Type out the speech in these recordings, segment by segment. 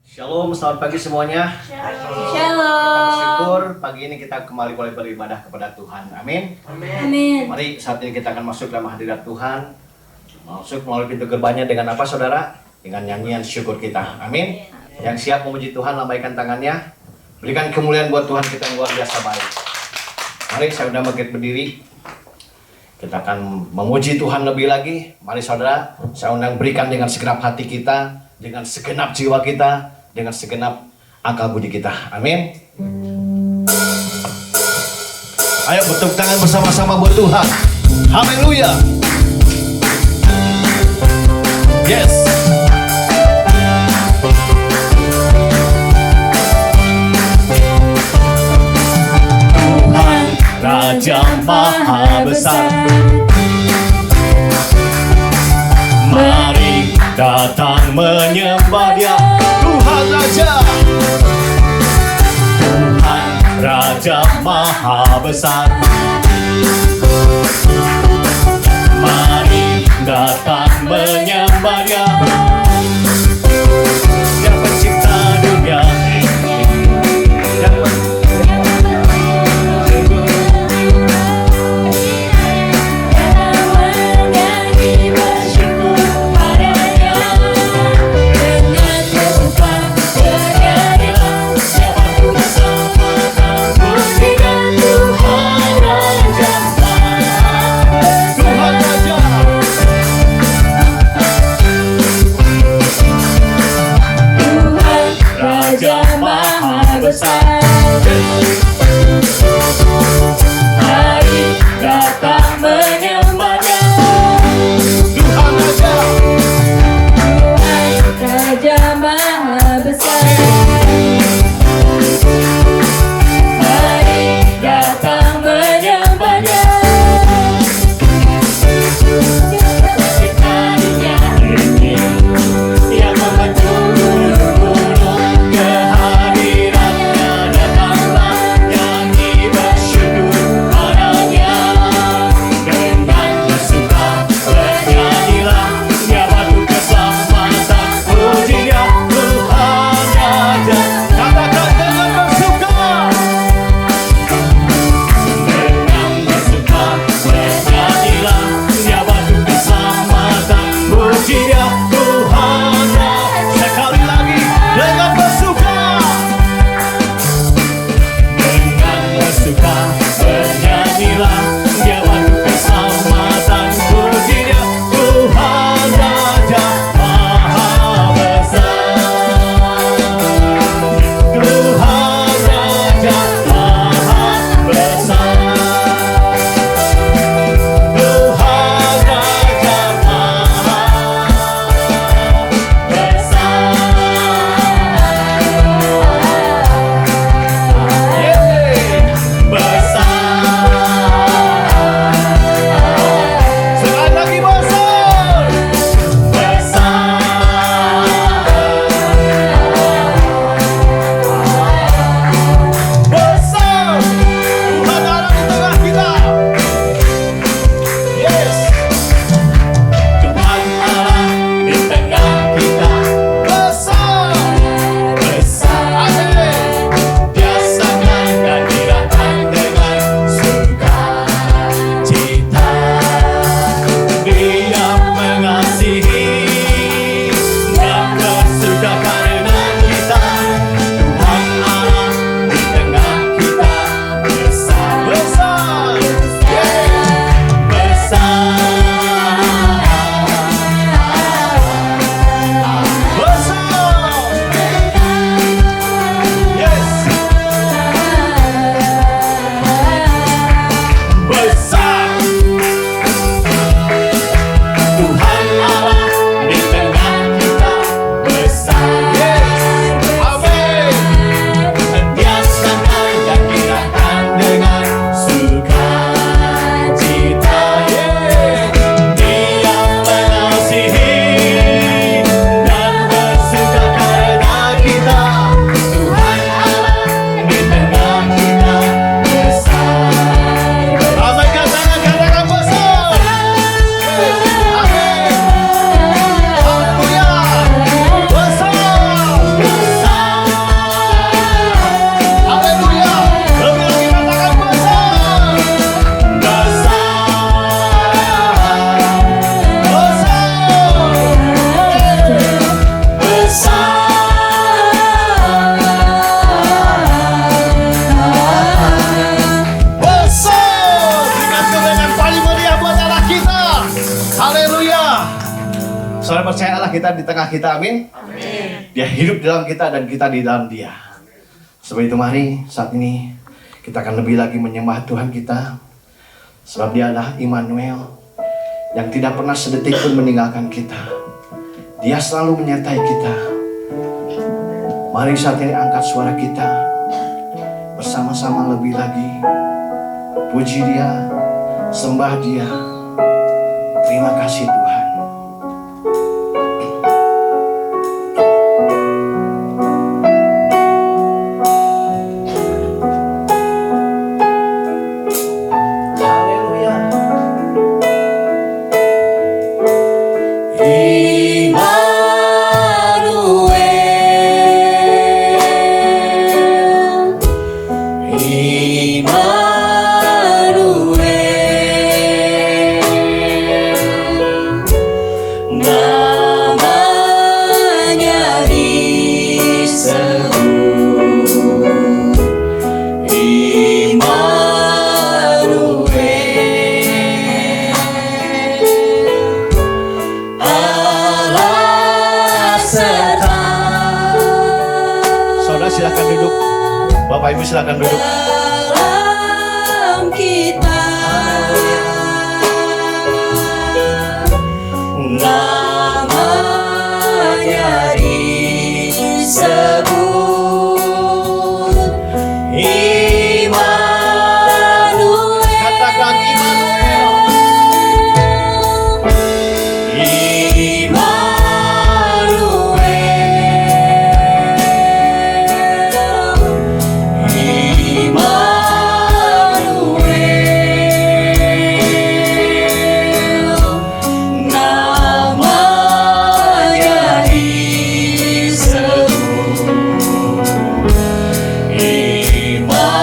Shalom, selamat pagi semuanya. Shalom. Bersyukur pagi ini kita kembali boleh beribadah kepada Tuhan. Amin. Amin. Mari saat ini kita akan masuk dalam hadirat Tuhan. Masuk melalui pintu gerbangnya dengan apa saudara? Dengan nyanyian syukur kita. Amin. Yang siap memuji Tuhan, lambaikan tangannya. Berikan kemuliaan buat Tuhan kita yang luar biasa baik. Mari saya undang bangkit berdiri. Kita akan memuji Tuhan lebih lagi. Mari saudara, saya undang berikan dengan segenap hati kita, dengan segenap jiwa kita, dengan segenap akal budi kita. Amin. Ayo bertepuk tangan bersama-sama buat Tuhan. Haleluya. Yes. Tuhan Raja Maha Besar, mari datang menyembah Dia. Tuhan Raja, Tuhan Raja Maha Besar, mari datang menyembah Dia. Dia pencipta dunia ini, yang tengah kita, amin. Dia hidup di dalam kita dan kita di dalam dia. Sebab itu mari saat ini kita akan lebih lagi menyembah Tuhan kita. Sebab dia adalah Immanuel yang tidak pernah sedetik pun meninggalkan kita. Dia selalu menyertai kita. Mari saat ini angkat suara kita bersama-sama lebih lagi. Puji dia, sembah dia. Terima kasih Tuhan. Silakan duduk. Bapak Ibu silakan duduk. Dalam kita namanya disebut Immanuel. Katakan Immanuel. Immanuel.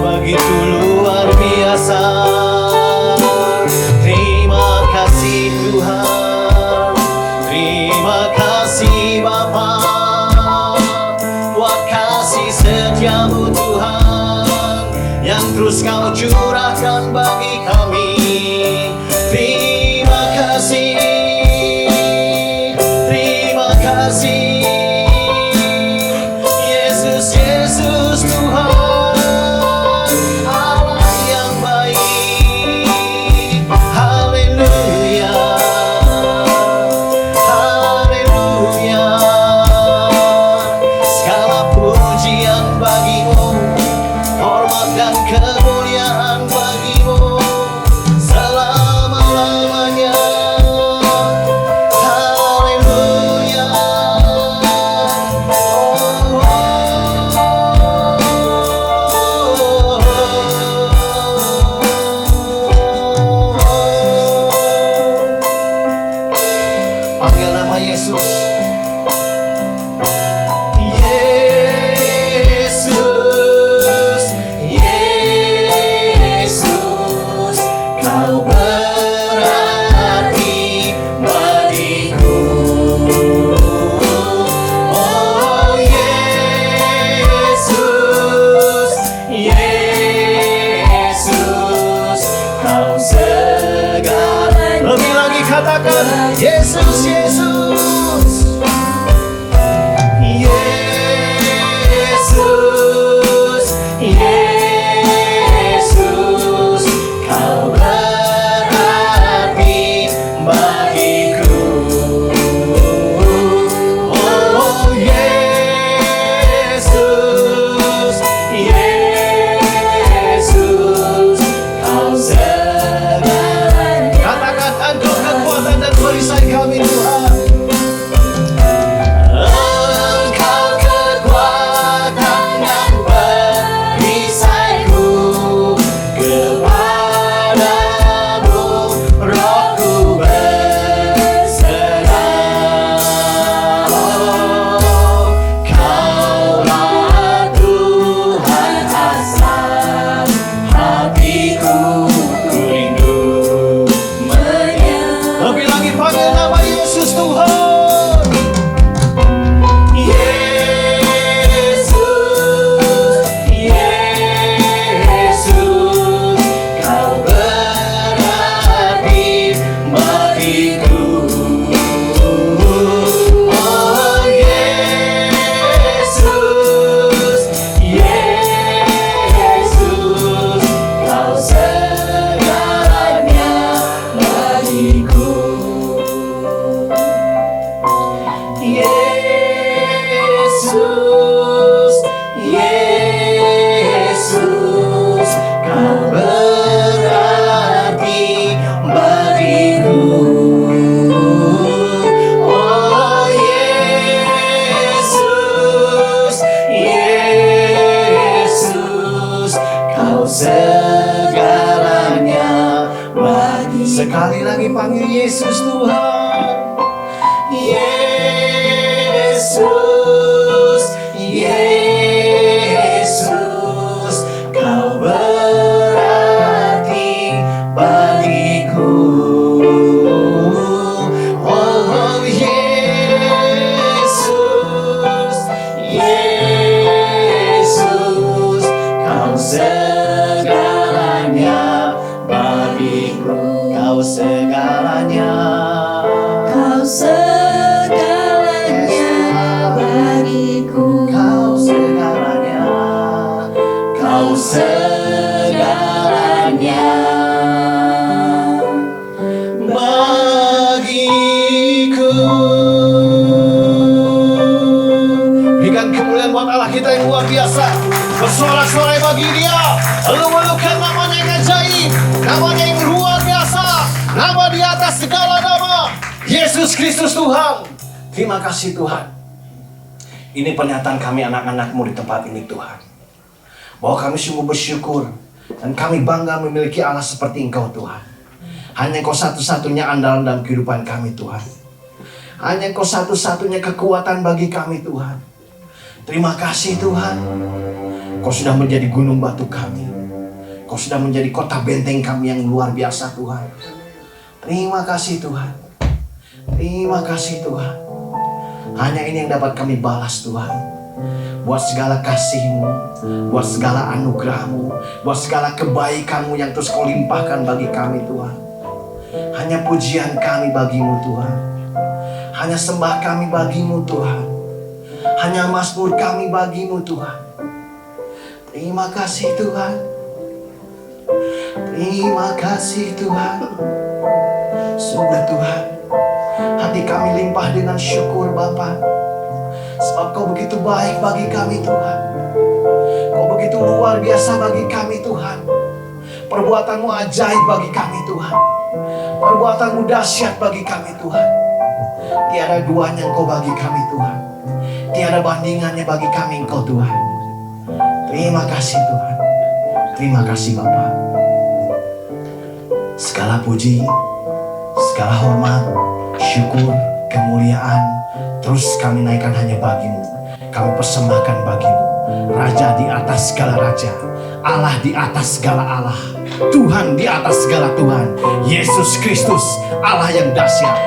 begitu luar biasa. Terima kasih Tuhan, terima kasih Bapa, buat kasih setiamu Tuhan yang terus Kau curahkan bagi kami. Terima kasih, terima kasih Yesus, Yesus Tuhan, Allah yang baik. Haleluya, haleluya. Segala pujian bagimu, hormat dan kemuliaan bagimu selama-lamanya. Haleluya. Panggil nama Yesus. Yesus, Yesus, Kau berarti bagiku. Oh Yesus, Yesus, Kau segalanya. Lebih lagi katakan Yesus, Yesus. Yesus, Yesus, Kau berarti bagiku. Oh Yesus, Yesus, Kau segalanya. Katakan Engkau kekuatan dan perisai kami Tuhan. Engkau kekuatan dan perisaiku, kepadamu rohku berserah. Kaulah Tuhan asal hatiku, ku rindu menyembah. Lebih lagi panggil nama Yesus Tuhan. Yesus, Yesus, Kau berarti bagiku. Oh Yesus, Yesus, Kau segalanya bagiku. Yesus, Yesus, Kau berarti bagiku. Oh Yesus, Yesus, Kau segalanya bagi. Sekali lagi panggil Yesus Tuhan. Yesus, Yesus, Kau berarti bagiku. Oh Yesus, Yesus, Kau segalanya bagiku. Kau segalanya. Kau segalanya bagiku. Kau segalanya. Kau segalanya bagiku. Berikan kemuliaan buat Allah kita yang luar biasa. Bersorak-sorai bagi Dia. Elu-elukan namanya yang ajaib, namanya yang luar biasa, nama di atas segala nama, Yesus Kristus Tuhan. Terima kasih Tuhan. Ini pernyataan kami anak-anak-Mu di tempat ini Tuhan, bahwa kami sungguh bersyukur dan kami bangga memiliki Allah seperti Engkau Tuhan. Hanya Engkau satu-satunya andalan dalam kehidupan kami Tuhan. Hanya Engkau satu-satunya kekuatan bagi kami Tuhan. Terima kasih Tuhan. Kau sudah menjadi gunung batu kami. Kau sudah menjadi kota benteng kami yang luar biasa Tuhan. Terima kasih Tuhan. Terima kasih Tuhan. Hanya ini yang dapat kami balas Tuhan. Buat segala kasih-Mu, buat segala anugerah-Mu, buat segala kebaikan-Mu yang terus Kau limpahkan bagi kami Tuhan. Hanya pujian kami bagi-Mu Tuhan. Hanya sembah kami bagi-Mu Tuhan. Hanya mazmur kami bagi-Mu Tuhan. Terima kasih Tuhan. Terima kasih Tuhan. Sudah Tuhan, hati kami limpah dengan syukur Bapa. Sebab Kau begitu baik bagi kami Tuhan. Kau begitu luar biasa bagi kami Tuhan. Perbuatan-Mu ajaib bagi kami Tuhan. Perbuatan-Mu dahsyat bagi kami Tuhan. Tiada duanya Engkau bagi kami Tuhan. Tiada bandingannya bagi kami Engkau Tuhan. Terima kasih Tuhan. Terima kasih Bapa. Segala puji, segala hormat, syukur, kemuliaan terus kami naikkan hanya bagi-Mu. Kami persembahkan bagi-Mu. Raja di atas segala raja, Allah di atas segala Allah, Tuhan di atas segala Tuhan, Yesus Kristus, Allah yang dahsyat.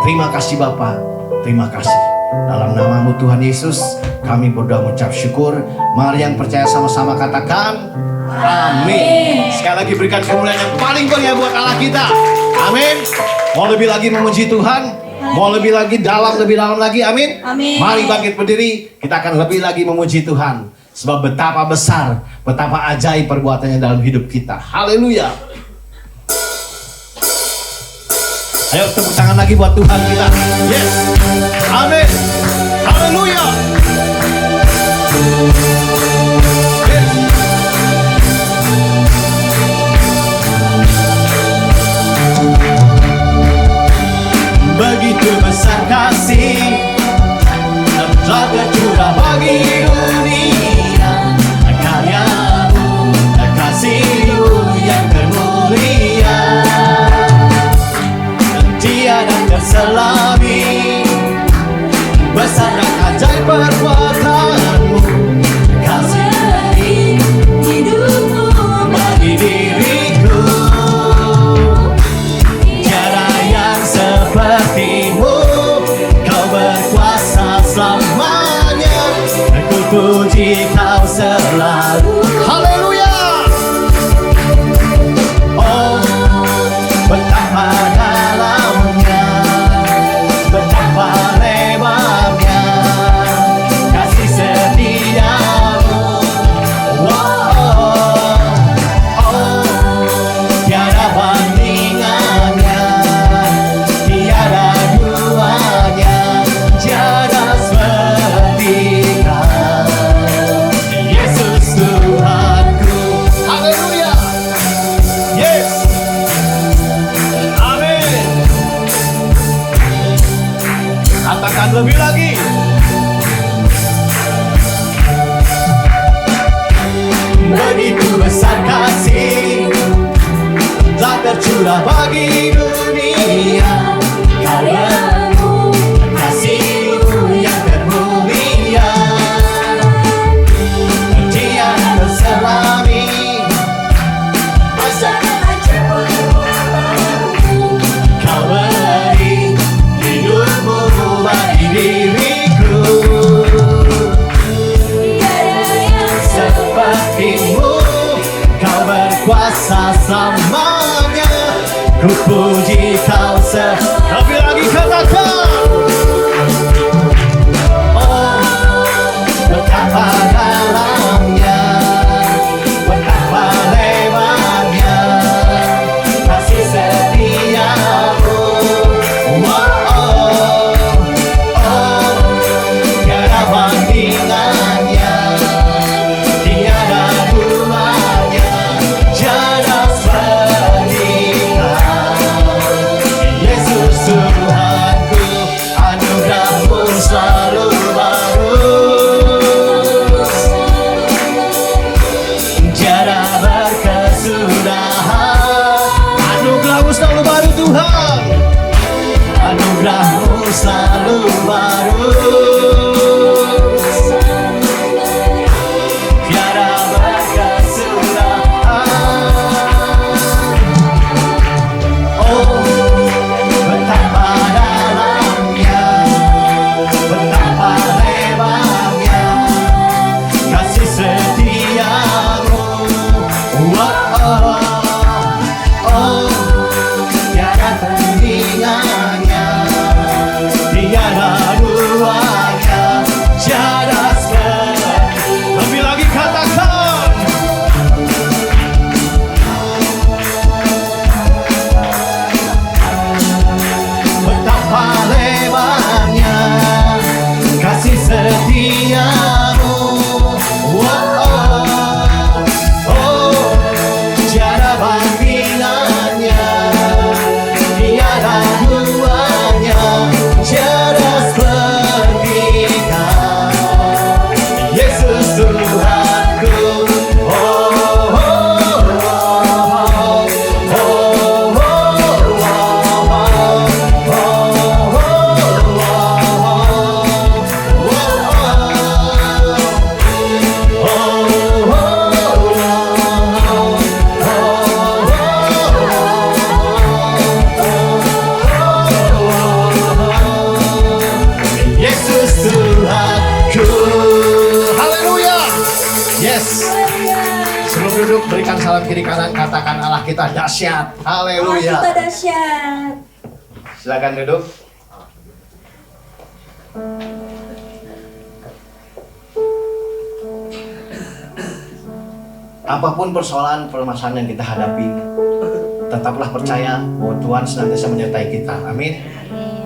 Terima kasih Bapa. Terima kasih. Dalam nama-Mu Tuhan Yesus, kami berdoa mengucap syukur. Mari yang percaya sama-sama katakan amin. Sekali lagi berikan kemuliaan yang paling meriah buat Allah kita. Amin. Mau lebih lagi memuji Tuhan? Mau lebih lagi lebih dalam lagi? Amin. Amin. Mari bangkit berdiri. Kita akan lebih lagi memuji Tuhan. Sebab betapa besar, betapa ajaib perbuatannya dalam hidup kita. Haleluya. Ayo tepuk tangan lagi buat Tuhan kita. Yes. Amin. Haleluya. Yes. Begitu besar kasih telah tercurah bagi dunia. Karya-Mu, kasih-Mu yang termulia, tiada terselami. Besar dan ajaib perbuatan-Mu, kasih hidupmu bagi diriku. Tiada yang seperti-Mu, Kau berkuasa selamanya. Ku puji Kau selalu. Haleluya. Oh, betapa dalamnya, betapa lebarnya kasih setia-Mu. Wow. Oh, tiada bandingannya, tiada duanya, tiada seperti Kau, Yesus Tuhanku. Haleluya. Yes. Amin. Katakan lebih lagi. Begitu besar kasih telah tercurah bagi dunia. Karya-Mu, kasih-Mu yang termulia, tiada terselami. besar dan ajaib perbuatan-Mu. Kau beri hidup-Mu bagi diriku. Tiada yang Seperti-Mu, Kau berkuasa selamanya. Ku puji Kau lebih lagi katakan. Oh, betapa dalamnya, betapa lebarnya kasih setia-Mu. Oh, tiada bandingannya, tiada duanya, tiada seperti Kau, Yesus Tuhanku. oh, tiada tandingannya, tiada duanya, tiada seperti. Lebih lagi katakan, betapa lebarnya kasih setiamu. Tiada bandingannya, tiada duanya, tiada seperti Kau, Yesus Tuhanku. Yesus Tuhanku. Haleluya. Yes. Sebelum duduk berikan salam kiri kanan, katakan Allah kita dahsyat. Allah Haleluya. kita dahsyat. Silakan duduk. Apapun persoalan permasalahan yang kita hadapi, tetaplah percaya bahwa Tuhan senantiasa menyertai kita. Amin.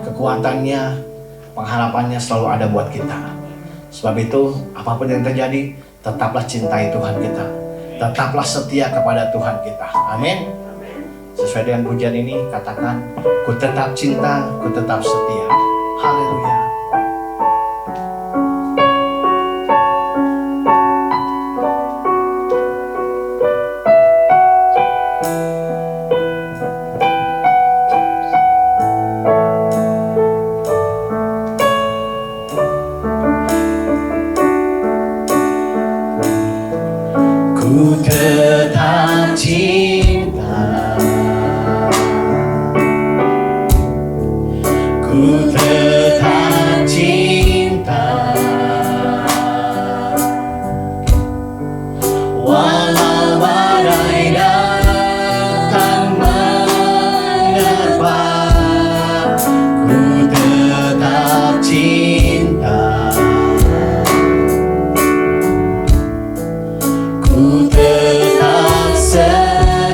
Kekuatannya, pengharapannya selalu ada buat kita. Sebab itu, apapun yang terjadi, tetaplah cintai Tuhan kita. Tetaplah setia kepada Tuhan kita. Amin. Sesuai dengan pujian ini, katakan, ku tetap cinta, ku tetap setia. Haleluya. Ku tetap cinta, ku tetap cinta, walau badai datang menerpa, ku tetap cinta. Ku tetap setia.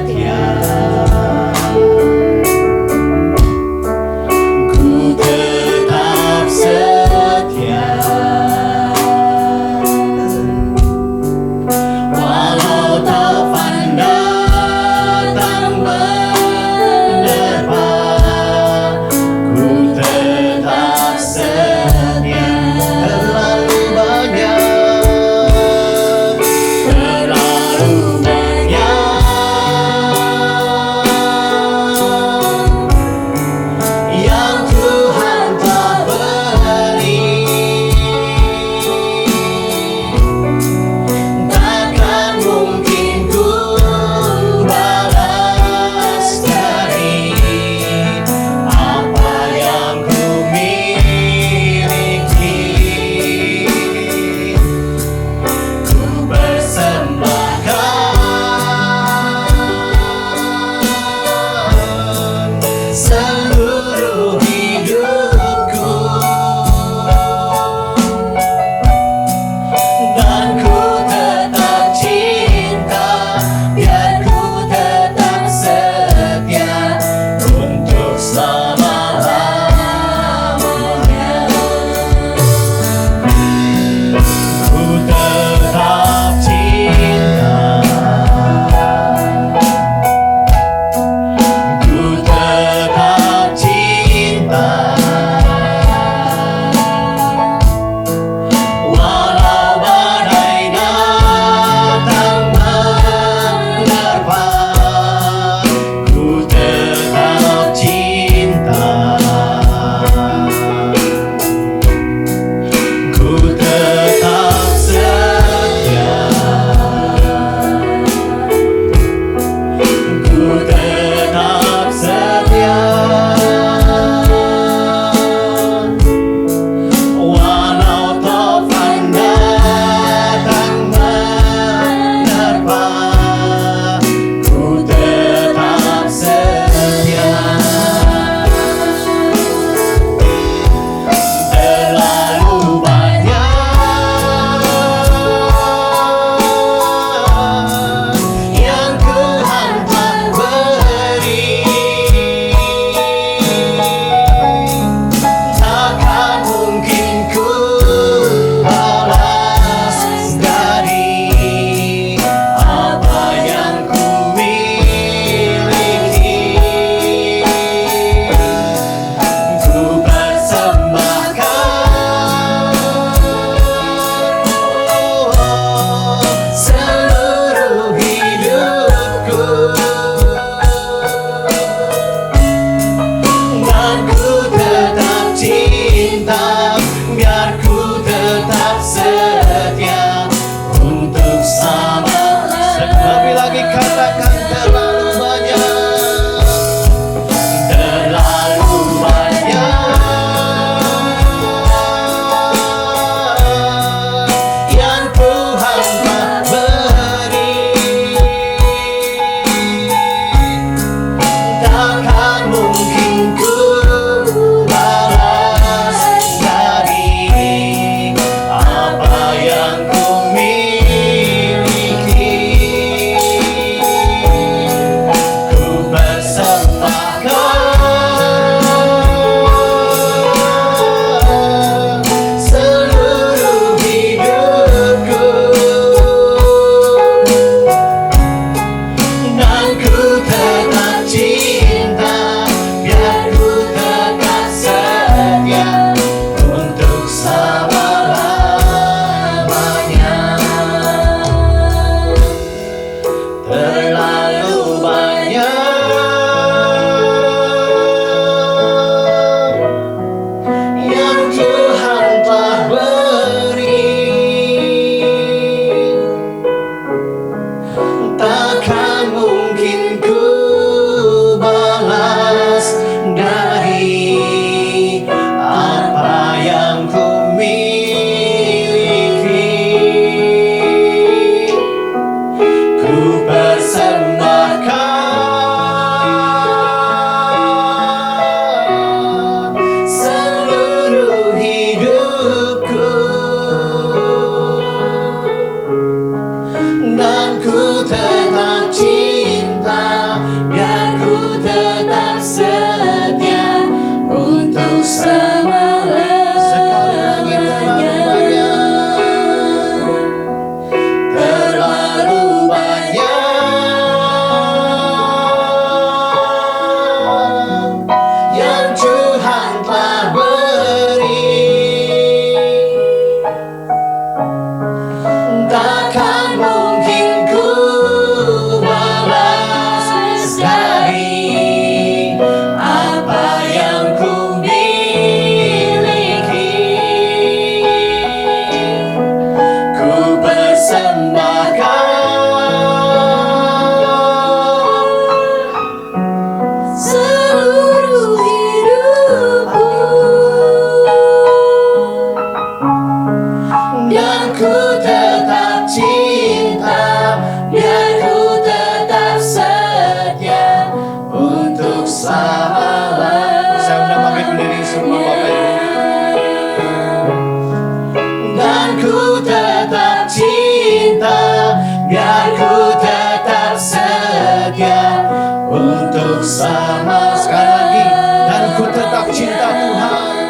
setia untuk Sama sekali lagi, dan ku tetap cinta Tuhan,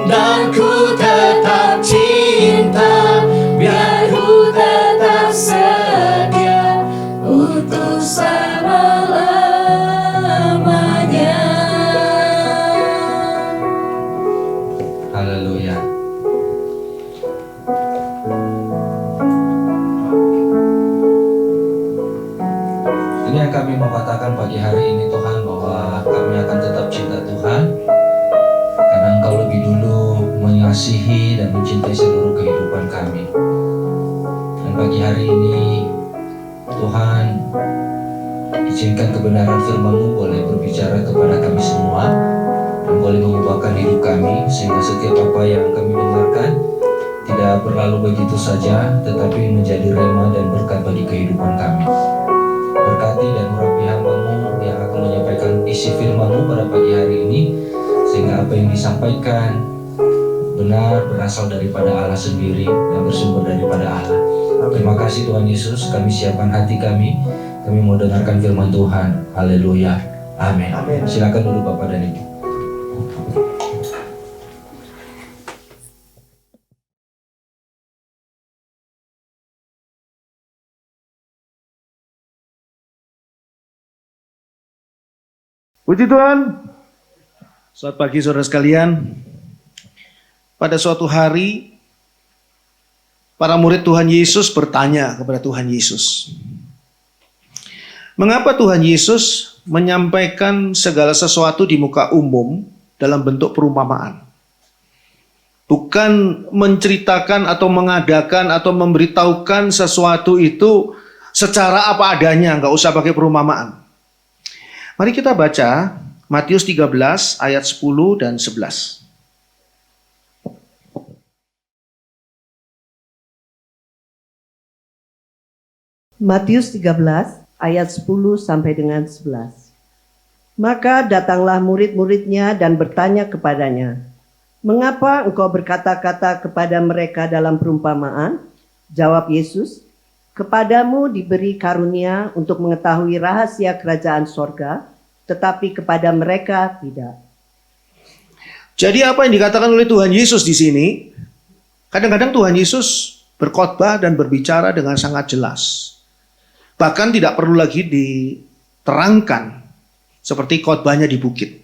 dan ku tetap cinta, biar ku tetap setia untuk selama-lamanya. Haleluya. Ini yang kami mau katakan pagi hari ini Tuhan, bahwa kami akan tetap cinta Tuhan karena Engkau lebih dulu mengasihi dan mencintai seluruh kehidupan kami. Dan pagi hari ini Tuhan, izinkan kebenaran firman-Mu boleh berbicara kepada kami semua dan boleh mengubahkan hidup kami, sehingga setiap apa yang kami dengarkan tidak berlalu begitu saja, tetapi menjadi rema dan berkat bagi kehidupan kami. Berkati dan urapi hamba-Mu yang akan menyampaikan isi firman-Mu pada pagi hari ini, sehingga apa yang disampaikan benar berasal daripada Allah sendiri dan bersumber daripada Allah. Terima kasih Tuhan Yesus, kami siapkan hati kami mau dengarkan firman Tuhan. Haleluya. Amin. Silakan dulu Bapak dan Ibu. Puji Tuhan. Selamat pagi saudara sekalian. Pada suatu hari, para murid Tuhan Yesus bertanya kepada Tuhan Yesus, mengapa Tuhan Yesus menyampaikan segala sesuatu di muka umum dalam bentuk perumpamaan? Bukan menceritakan atau mengadakan atau memberitahukan sesuatu itu secara apa adanya, nggak usah pakai perumpamaan. Mari kita baca Matius 13 ayat 10 dan 11. Matius 13 ayat 10 sampai dengan 11. Maka datanglah murid-muridnya dan bertanya kepadanya, "Mengapa engkau berkata-kata kepada mereka dalam perumpamaan?" Jawab Yesus, "Kepadamu diberi karunia untuk mengetahui rahasia kerajaan sorga, tetapi kepada mereka tidak." Jadi apa yang dikatakan oleh Tuhan Yesus di sini, kadang-kadang Tuhan Yesus berkhotbah dan berbicara dengan sangat jelas. Bahkan tidak perlu lagi diterangkan seperti khotbahnya di bukit.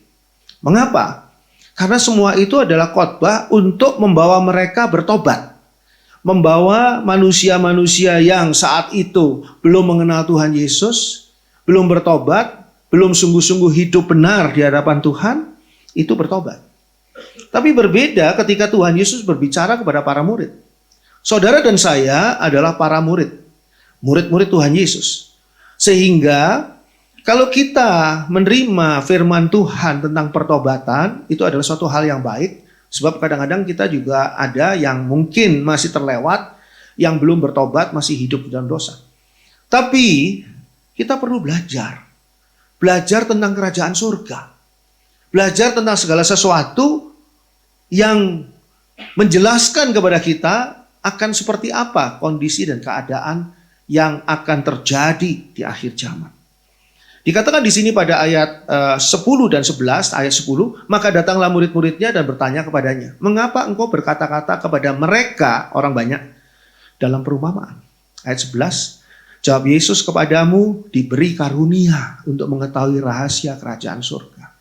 Mengapa? Karena semua itu adalah khotbah untuk membawa mereka bertobat. Membawa manusia-manusia yang saat itu belum mengenal Tuhan Yesus, belum bertobat, belum sungguh-sungguh hidup benar di hadapan Tuhan, itu bertobat. Tapi berbeda ketika Tuhan Yesus berbicara kepada para murid. Saudara dan saya adalah para murid. Murid-murid Tuhan Yesus. Sehingga kalau kita menerima firman Tuhan tentang pertobatan, itu adalah suatu hal yang baik. Sebab kadang-kadang kita juga ada yang mungkin masih terlewat, yang belum bertobat, masih hidup dalam dosa. Tapi kita perlu belajar. Belajar tentang kerajaan surga. Belajar tentang segala sesuatu yang menjelaskan kepada kita akan seperti apa kondisi dan keadaan yang akan terjadi di akhir zaman. Dikatakan di sini pada ayat 10 dan 11, ayat 10, maka datanglah murid-muridnya dan bertanya kepadanya, "Mengapa engkau berkata-kata kepada mereka," orang banyak, "dalam perumpamaan?" Ayat 11, jawab Yesus, "Kepadamu diberi karunia untuk mengetahui rahasia kerajaan surga."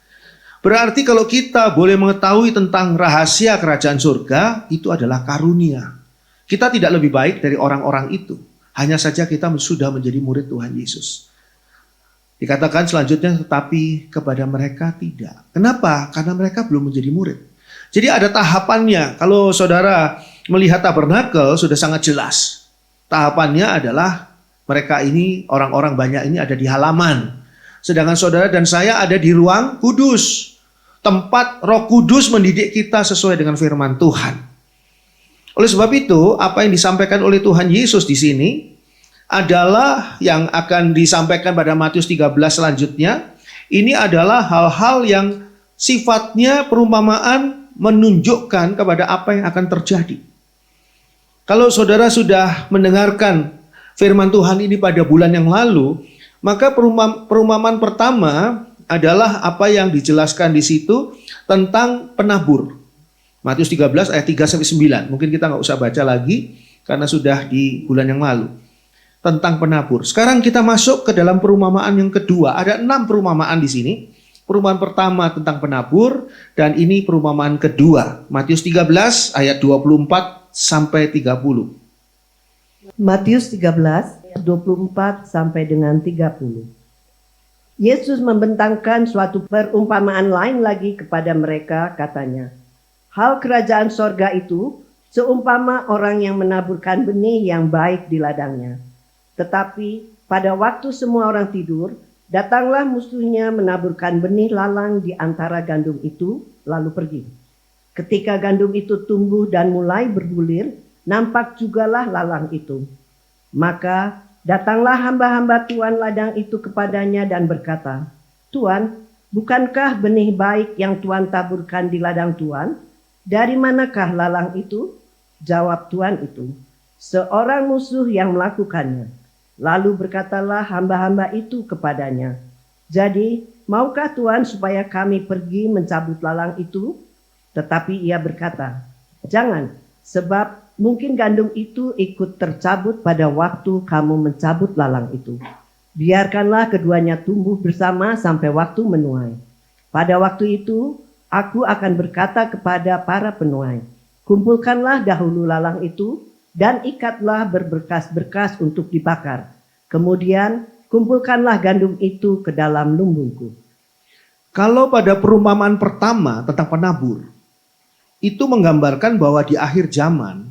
Berarti kalau kita boleh mengetahui tentang rahasia kerajaan surga, itu adalah karunia. Kita tidak lebih baik dari orang-orang itu. Hanya saja kita sudah menjadi murid Tuhan Yesus. Dikatakan selanjutnya, tetapi kepada mereka tidak. Kenapa? Karena mereka belum menjadi murid. Jadi ada tahapannya. Kalau saudara melihat tabernakel sudah sangat jelas. Tahapannya adalah mereka ini, orang-orang banyak ini ada di halaman. Sedangkan saudara dan saya ada di ruang kudus. Tempat Roh Kudus mendidik kita sesuai dengan firman Tuhan. Oleh sebab itu, apa yang disampaikan oleh Tuhan Yesus di sini adalah yang akan disampaikan pada Matius 13 selanjutnya. Ini adalah hal-hal yang sifatnya perumpamaan menunjukkan kepada apa yang akan terjadi. Kalau saudara sudah mendengarkan firman Tuhan ini pada bulan yang lalu, maka perumpamaan pertama adalah apa yang dijelaskan di situ tentang penabur. Matius 13 ayat 3 sampai 9. Mungkin kita nggak usah baca lagi karena sudah di bulan yang lalu. Tentang penabur. Sekarang kita masuk ke dalam perumpamaan yang kedua. Ada 6 perumpamaan di sini. Perumpamaan pertama tentang penabur dan ini perumpamaan kedua. Matius 13 ayat 24 sampai 30. Matius 13, 24 sampai dengan 30. Yesus membentangkan suatu perumpamaan lain lagi kepada mereka, katanya, hal kerajaan sorga itu seumpama orang yang menaburkan benih yang baik di ladangnya. Tetapi pada waktu semua orang tidur, datanglah musuhnya menaburkan benih lalang di antara gandum itu, lalu pergi. Ketika gandum itu tumbuh dan mulai berbulir, nampak jugalah lalang itu. Maka datanglah hamba-hamba Tuan ladang itu kepadanya dan berkata, Tuan, bukankah benih baik yang Tuan taburkan di ladang Tuan? Dari manakah lalang itu? Jawab Tuan itu, seorang musuh yang melakukannya. Lalu berkatalah hamba-hamba itu kepadanya, jadi maukah Tuan supaya kami pergi mencabut lalang itu? Tetapi ia berkata, jangan, sebab mungkin gandum itu ikut tercabut pada waktu kamu mencabut lalang itu. Biarkanlah keduanya tumbuh bersama sampai waktu menuai. Pada waktu itu, aku akan berkata kepada para penuai, kumpulkanlah dahulu lalang itu dan ikatlah berberkas-berkas untuk dibakar. Kemudian kumpulkanlah gandum itu ke dalam lumbungku. Kalau pada perumpamaan pertama tentang penabur, itu menggambarkan bahwa di akhir zaman,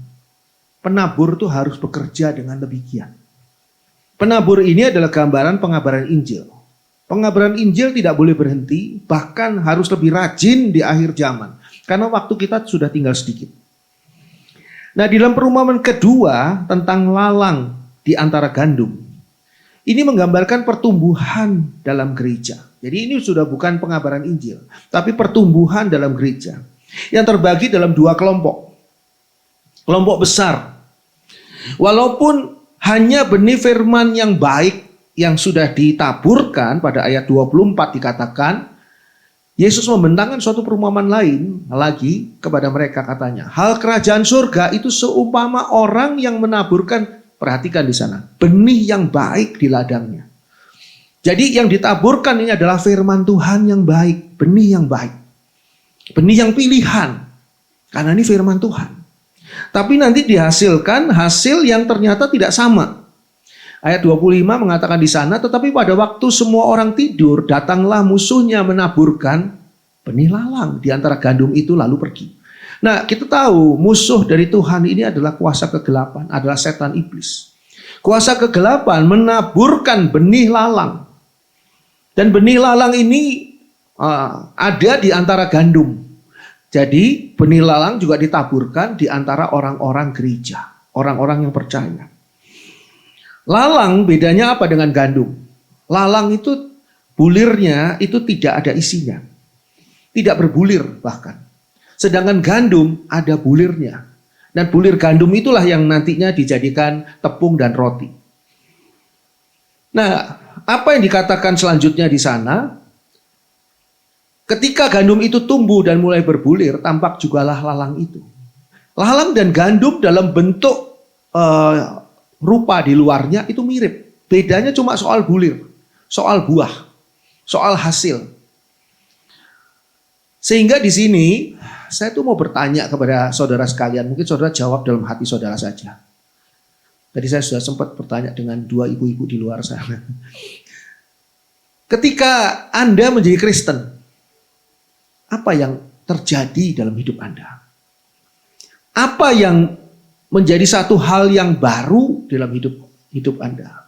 penabur itu harus bekerja dengan lebih giat. Penabur ini adalah gambaran pengabaran Injil. Pengabaran Injil tidak boleh berhenti, bahkan harus lebih rajin di akhir zaman. Karena waktu kita sudah tinggal sedikit. Nah, di dalam perumpamaan kedua tentang lalang di antara gandum, ini menggambarkan pertumbuhan dalam gereja. Jadi ini sudah bukan pengabaran Injil, tapi pertumbuhan dalam gereja yang terbagi dalam 2 kelompok. Kelompok besar. Walaupun hanya benih firman yang baik yang sudah ditaburkan, pada ayat 24 dikatakan, Yesus membentangkan suatu perumpamaan lain lagi kepada mereka, katanya, hal kerajaan surga itu seumpama orang yang menaburkan, perhatikan di sana, benih yang baik di ladangnya. Jadi yang ditaburkan ini adalah firman Tuhan yang baik, benih yang baik. Benih yang pilihan, karena ini firman Tuhan. Tapi nanti dihasilkan hasil yang ternyata tidak sama. Ayat 25 mengatakan di sana, tetapi pada waktu semua orang tidur, datanglah musuhnya menaburkan benih lalang di antara gandum itu lalu pergi. Nah, kita tahu musuh dari Tuhan ini adalah kuasa kegelapan, adalah setan iblis. Kuasa kegelapan menaburkan benih lalang. Dan benih lalang ini ada di antara gandum. Jadi benih lalang juga ditaburkan di antara orang-orang gereja, orang-orang yang percaya. Lalang bedanya apa dengan gandum? Lalang itu bulirnya itu tidak ada isinya. Tidak berbulir bahkan. Sedangkan gandum ada bulirnya. Dan bulir gandum itulah yang nantinya dijadikan tepung dan roti. Nah, apa yang dikatakan selanjutnya di sana? Ketika gandum itu tumbuh dan mulai berbulir, tampak jugalah lalang itu. Lalang dan gandum dalam bentuk rupa di luarnya itu mirip. Bedanya cuma soal bulir, soal buah, soal hasil. Sehingga di sini saya tuh mau bertanya kepada saudara sekalian, mungkin saudara jawab dalam hati saudara saja. Tadi saya sudah sempat bertanya dengan 2 ibu-ibu di luar sana. Ketika Anda menjadi Kristen, apa yang terjadi dalam hidup Anda? Apa yang menjadi satu hal yang baru dalam hidup Anda?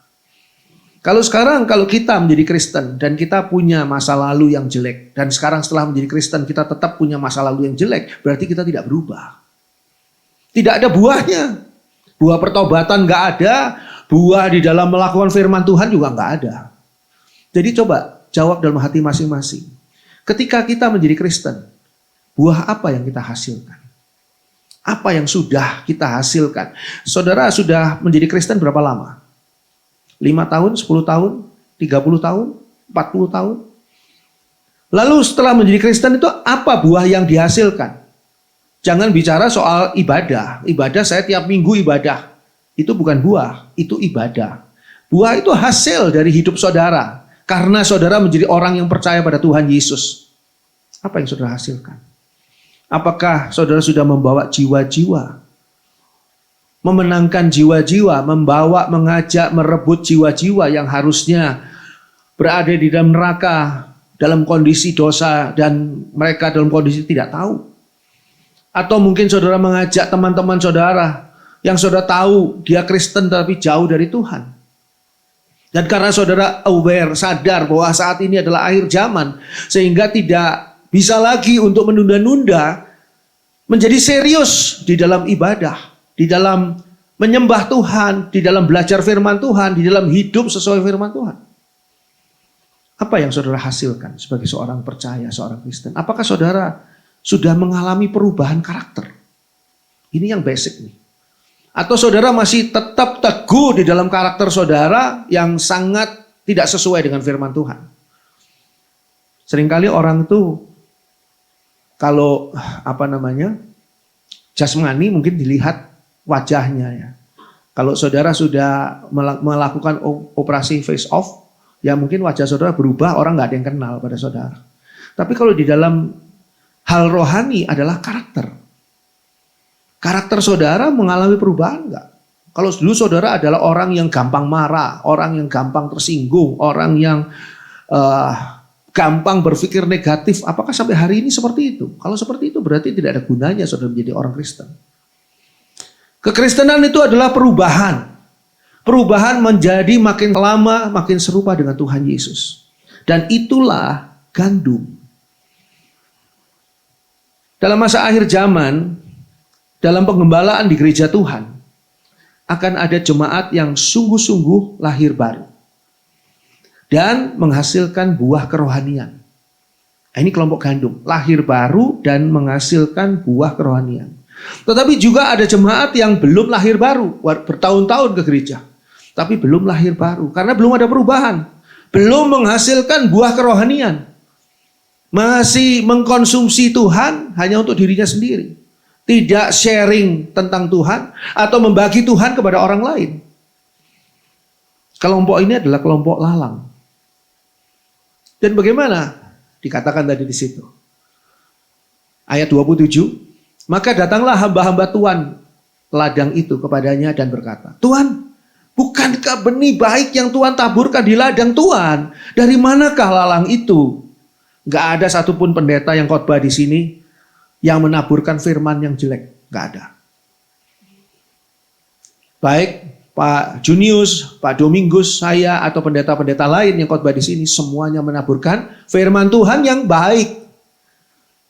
Kalau sekarang, kalau kita menjadi Kristen dan kita punya masa lalu yang jelek, dan sekarang setelah menjadi Kristen kita tetap punya masa lalu yang jelek, berarti kita tidak berubah. Tidak ada buahnya. Buah pertobatan nggak ada, buah di dalam melakukan firman Tuhan juga nggak ada. Jadi coba jawab dalam hati masing-masing. Ketika kita menjadi Kristen, buah apa yang kita hasilkan? Apa yang sudah kita hasilkan? Saudara sudah menjadi Kristen berapa lama? tahun, 10 tahun, 30 tahun, 40 tahun. Lalu setelah menjadi Kristen itu apa buah yang dihasilkan? Jangan bicara soal ibadah. Ibadah saya tiap minggu ibadah. Itu bukan buah, itu ibadah. Buah itu hasil dari hidup saudara. Karena saudara menjadi orang yang percaya pada Tuhan Yesus. Apa yang saudara hasilkan? Apakah saudara sudah membawa jiwa-jiwa? Memenangkan jiwa-jiwa, membawa, mengajak, merebut jiwa-jiwa yang harusnya berada di dalam neraka, dalam kondisi dosa, dan mereka dalam kondisi tidak tahu. Atau mungkin saudara mengajak teman-teman saudara yang saudara tahu dia Kristen tapi jauh dari Tuhan. Dan karena saudara aware, sadar bahwa saat ini adalah akhir zaman, sehingga tidak bisa lagi untuk menunda-nunda, menjadi serius di dalam ibadah, di dalam menyembah Tuhan, di dalam belajar firman Tuhan, di dalam hidup sesuai firman Tuhan. Apa yang saudara hasilkan sebagai seorang percaya, seorang Kristen? Apakah saudara sudah mengalami perubahan karakter? Ini yang basic nih. Atau saudara masih tetap teguh di dalam karakter saudara yang sangat tidak sesuai dengan firman Tuhan? Seringkali orang itu kalau jasmani mungkin dilihat wajahnya ya. Kalau saudara sudah melakukan operasi face off, ya mungkin wajah saudara berubah, orang nggak ada yang kenal pada saudara. Tapi kalau di dalam hal rohani adalah karakter. Karakter saudara mengalami perubahan nggak? Kalau dulu saudara adalah orang yang gampang marah, orang yang gampang tersinggung, orang yang gampang berpikir negatif, apakah sampai hari ini seperti itu? Kalau seperti itu berarti tidak ada gunanya saudara menjadi orang Kristen. Kekristenan itu adalah perubahan. Perubahan menjadi makin lama makin serupa dengan Tuhan Yesus. Dan itulah gandum. Dalam masa akhir zaman, dalam pengembalaan di gereja Tuhan, akan ada jemaat yang sungguh-sungguh lahir baru. Dan menghasilkan buah kerohanian. Ini kelompok gandum. Lahir baru dan menghasilkan buah kerohanian. Tetapi juga ada jemaat yang belum lahir baru, bertahun-tahun ke gereja, tapi belum lahir baru karena belum ada perubahan, belum menghasilkan buah kerohanian, masih mengkonsumsi Tuhan hanya untuk dirinya sendiri, tidak sharing tentang Tuhan atau membagi Tuhan kepada orang lain. Kelompok ini adalah kelompok lalang. Dan bagaimana dikatakan tadi di situ? Ayat 27. Maka datanglah hamba-hamba Tuhan ladang itu kepadanya dan berkata, Tuhan, bukankah benih baik yang Tuhan taburkan di ladang Tuhan? Dari manakah lalang itu? Gak ada satupun pendeta yang khotbah di sini yang menaburkan firman yang jelek. Gak ada. Baik Pak Junius, Pak Domingus, saya atau pendeta-pendeta lain yang khotbah di sini, semuanya menaburkan firman Tuhan yang baik.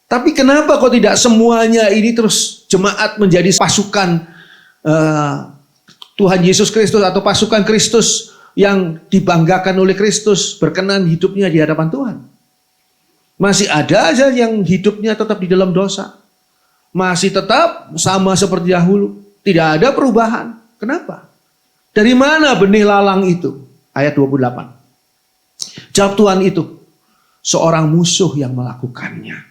Tapi kenapa kok tidak semuanya ini terus jemaat menjadi pasukan Tuhan Yesus Kristus atau pasukan Kristus yang dibanggakan oleh Kristus, berkenan hidupnya di hadapan Tuhan? Masih ada aja yang hidupnya tetap di dalam dosa. Masih tetap sama seperti dahulu. Tidak ada perubahan. Kenapa? Dari mana benih lalang itu? Ayat 28. Jawab Tuhan itu, seorang musuh yang melakukannya.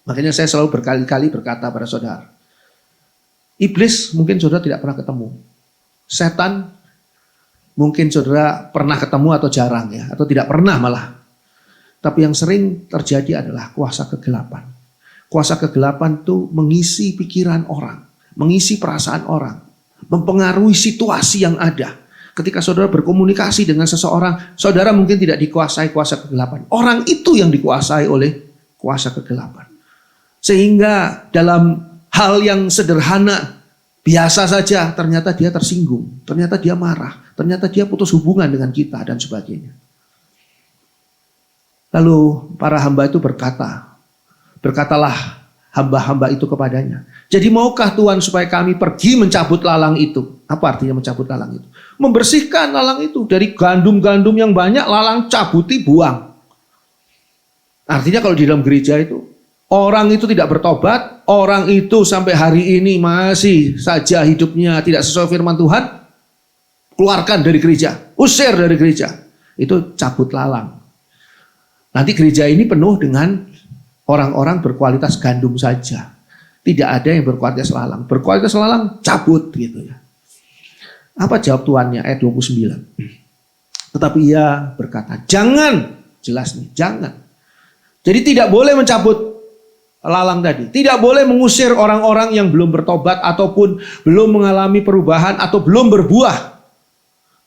Makanya saya selalu berkali-kali berkata pada saudara, iblis mungkin saudara tidak pernah ketemu. Setan mungkin saudara pernah ketemu atau jarang ya, atau tidak pernah malah. Tapi yang sering terjadi adalah kuasa kegelapan. Kuasa kegelapan itu mengisi pikiran orang, mengisi perasaan orang, mempengaruhi situasi yang ada. Ketika saudara berkomunikasi dengan seseorang, saudara mungkin tidak dikuasai kuasa kegelapan. Orang itu yang dikuasai oleh kuasa kegelapan. Sehingga dalam hal yang sederhana, biasa saja, ternyata dia tersinggung, ternyata dia marah, ternyata dia putus hubungan dengan kita dan sebagainya. Lalu para hamba itu berkatalah hamba-hamba itu kepadanya, jadi maukah Tuhan supaya kami pergi mencabut lalang itu? Apa artinya mencabut lalang itu? Membersihkan lalang itu dari gandum-gandum yang banyak, lalang cabuti, buang. Artinya kalau di dalam gereja itu, orang itu tidak bertobat, orang itu sampai hari ini masih saja hidupnya tidak sesuai firman Tuhan, keluarkan dari gereja, usir dari gereja. Itu cabut lalang. Nanti gereja ini penuh dengan orang-orang berkualitas gandum saja. Tidak ada yang berkualitas lalang. Berkualitas lalang cabut gitu ya. Apa jawab tuannya ayat 29? Tetapi ia berkata, jangan. Jelas nih, jangan. Jadi tidak boleh mencabut lalang tadi. Tidak boleh mengusir orang-orang yang belum bertobat ataupun belum mengalami perubahan atau belum berbuah.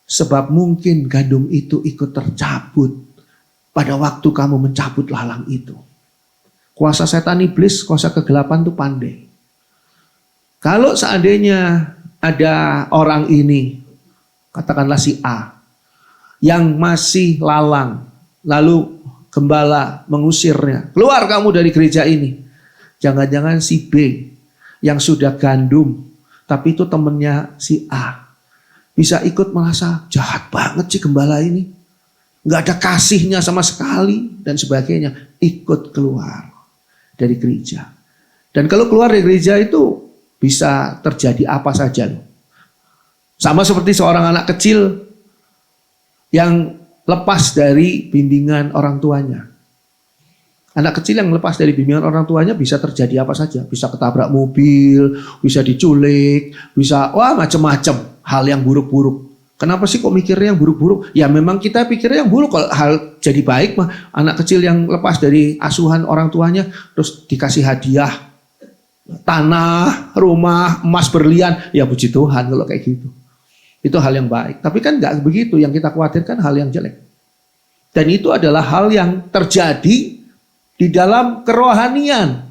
Sebab mungkin gandum itu ikut tercabut pada waktu kamu mencabut lalang itu. Kuasa setan iblis, kuasa kegelapan itu pandai. Kalau seandainya ada orang ini, katakanlah si A, yang masih lalang, lalu gembala mengusirnya, keluar kamu dari gereja ini. Jangan-jangan si B yang sudah gandum, tapi itu temennya si A, bisa ikut merasa jahat banget sih gembala ini. Nggak ada kasihnya sama sekali dan sebagainya. Ikut keluar dari gereja. Dan kalau keluar dari gereja itu bisa terjadi apa saja loh. Sama seperti seorang anak kecil yang lepas dari bimbingan orang tuanya. Anak kecil yang lepas dari bimbingan orang tuanya bisa terjadi apa saja. Bisa ketabrak mobil, bisa diculik, bisa macam-macam hal yang buruk-buruk. Kenapa sih kok mikirnya yang buruk-buruk? Ya memang kita pikirnya yang buruk. Kalau hal jadi baik mah, anak kecil yang lepas dari asuhan orang tuanya terus dikasih hadiah tanah, rumah, emas berlian, ya puji Tuhan kalau kayak gitu. Itu hal yang baik. Tapi kan nggak begitu. Yang kita khawatirkan hal yang jelek. Dan itu adalah hal yang terjadi di dalam kerohanian.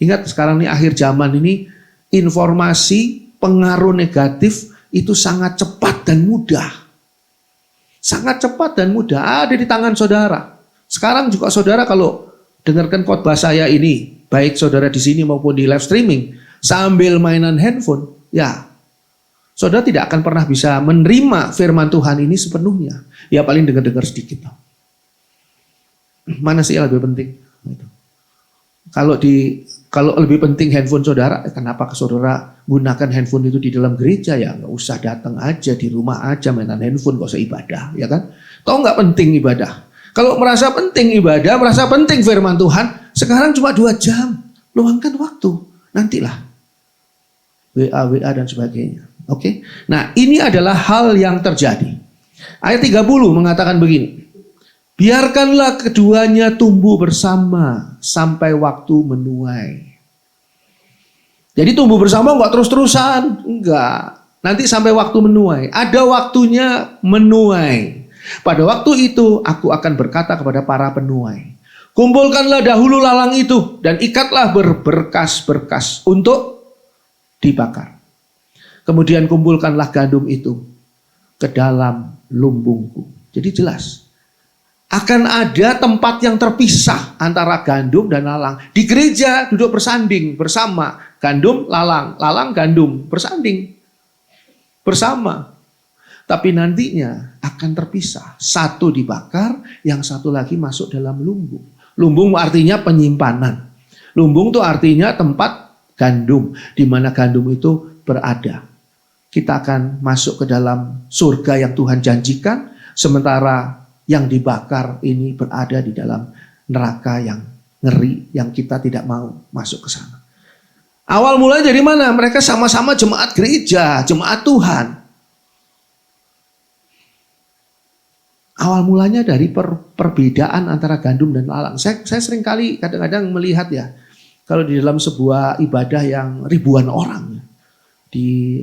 Ingat sekarang nih akhir zaman ini, informasi pengaruh negatif itu sangat cepat dan mudah. Sangat cepat dan mudah, ada di tangan saudara. Sekarang juga saudara kalau dengarkan khotbah saya ini, baik saudara di sini maupun di live streaming, sambil mainan handphone, ya saudara tidak akan pernah bisa menerima firman Tuhan ini sepenuhnya. Ya paling dengar-dengar sedikit. Mana sih yang lebih penting? Kalau lebih penting handphone saudara, kenapa saudara gunakan handphone itu di dalam gereja? Ya nggak usah datang aja, di rumah aja mainan handphone, gak usah ibadah, ya kan? Tahu nggak penting ibadah? Kalau merasa penting ibadah, merasa penting firman Tuhan, sekarang cuma 2 jam, luangkan waktu, nantilah WA dan sebagainya. Oke? Nah ini adalah hal yang terjadi. Ayat 30 mengatakan begini. Biarkanlah keduanya tumbuh bersama sampai waktu menuai. Jadi tumbuh bersama enggak terus-terusan. Enggak. Nanti sampai waktu menuai. Ada waktunya menuai. Pada waktu itu aku akan berkata kepada para penuai. Kumpulkanlah dahulu lalang itu dan ikatlah berberkas-berkas untuk dibakar. Kemudian kumpulkanlah gandum itu ke dalam lumbungku. Jadi jelas. Akan ada tempat yang terpisah antara gandum dan lalang. Di gereja duduk bersanding bersama. Gandum, lalang, lalang, gandum. Bersanding. Bersama. Tapi nantinya akan terpisah. Satu dibakar, yang satu lagi masuk dalam lumbung. Lumbung artinya penyimpanan. Lumbung itu artinya tempat gandum. Di mana gandum itu berada. Kita akan masuk ke dalam surga yang Tuhan janjikan. Sementara yang dibakar ini berada di dalam neraka yang ngeri, yang kita tidak mau masuk ke sana. Awal mulai dari mana? Mereka sama-sama jemaat gereja, jemaat Tuhan. Awal mulanya dari perbedaan antara gandum dan lalang. Saya sering kali kadang-kadang melihat ya, kalau di dalam sebuah ibadah yang ribuan orang di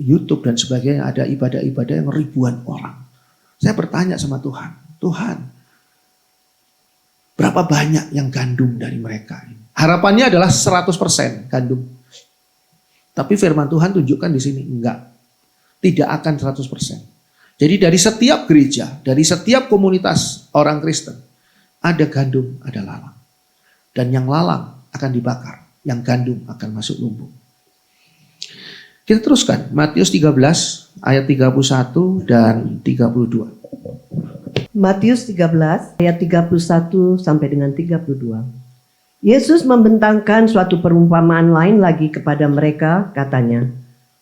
YouTube dan sebagainya, ada ibadah-ibadah yang ribuan orang. Saya bertanya sama Tuhan, Tuhan, berapa banyak yang gandum dari mereka? Harapannya adalah 100% gandum. Tapi firman Tuhan tunjukkan di sini, enggak. Tidak akan 100%. Jadi dari setiap gereja, dari setiap komunitas orang Kristen, ada gandum, ada lalang. Dan yang lalang akan dibakar, yang gandum akan masuk lumbung. Kita teruskan, Matius 13 ayat 31 dan 32. Matius 13 ayat 31 sampai dengan 32. Yesus membentangkan suatu perumpamaan lain lagi kepada mereka, katanya,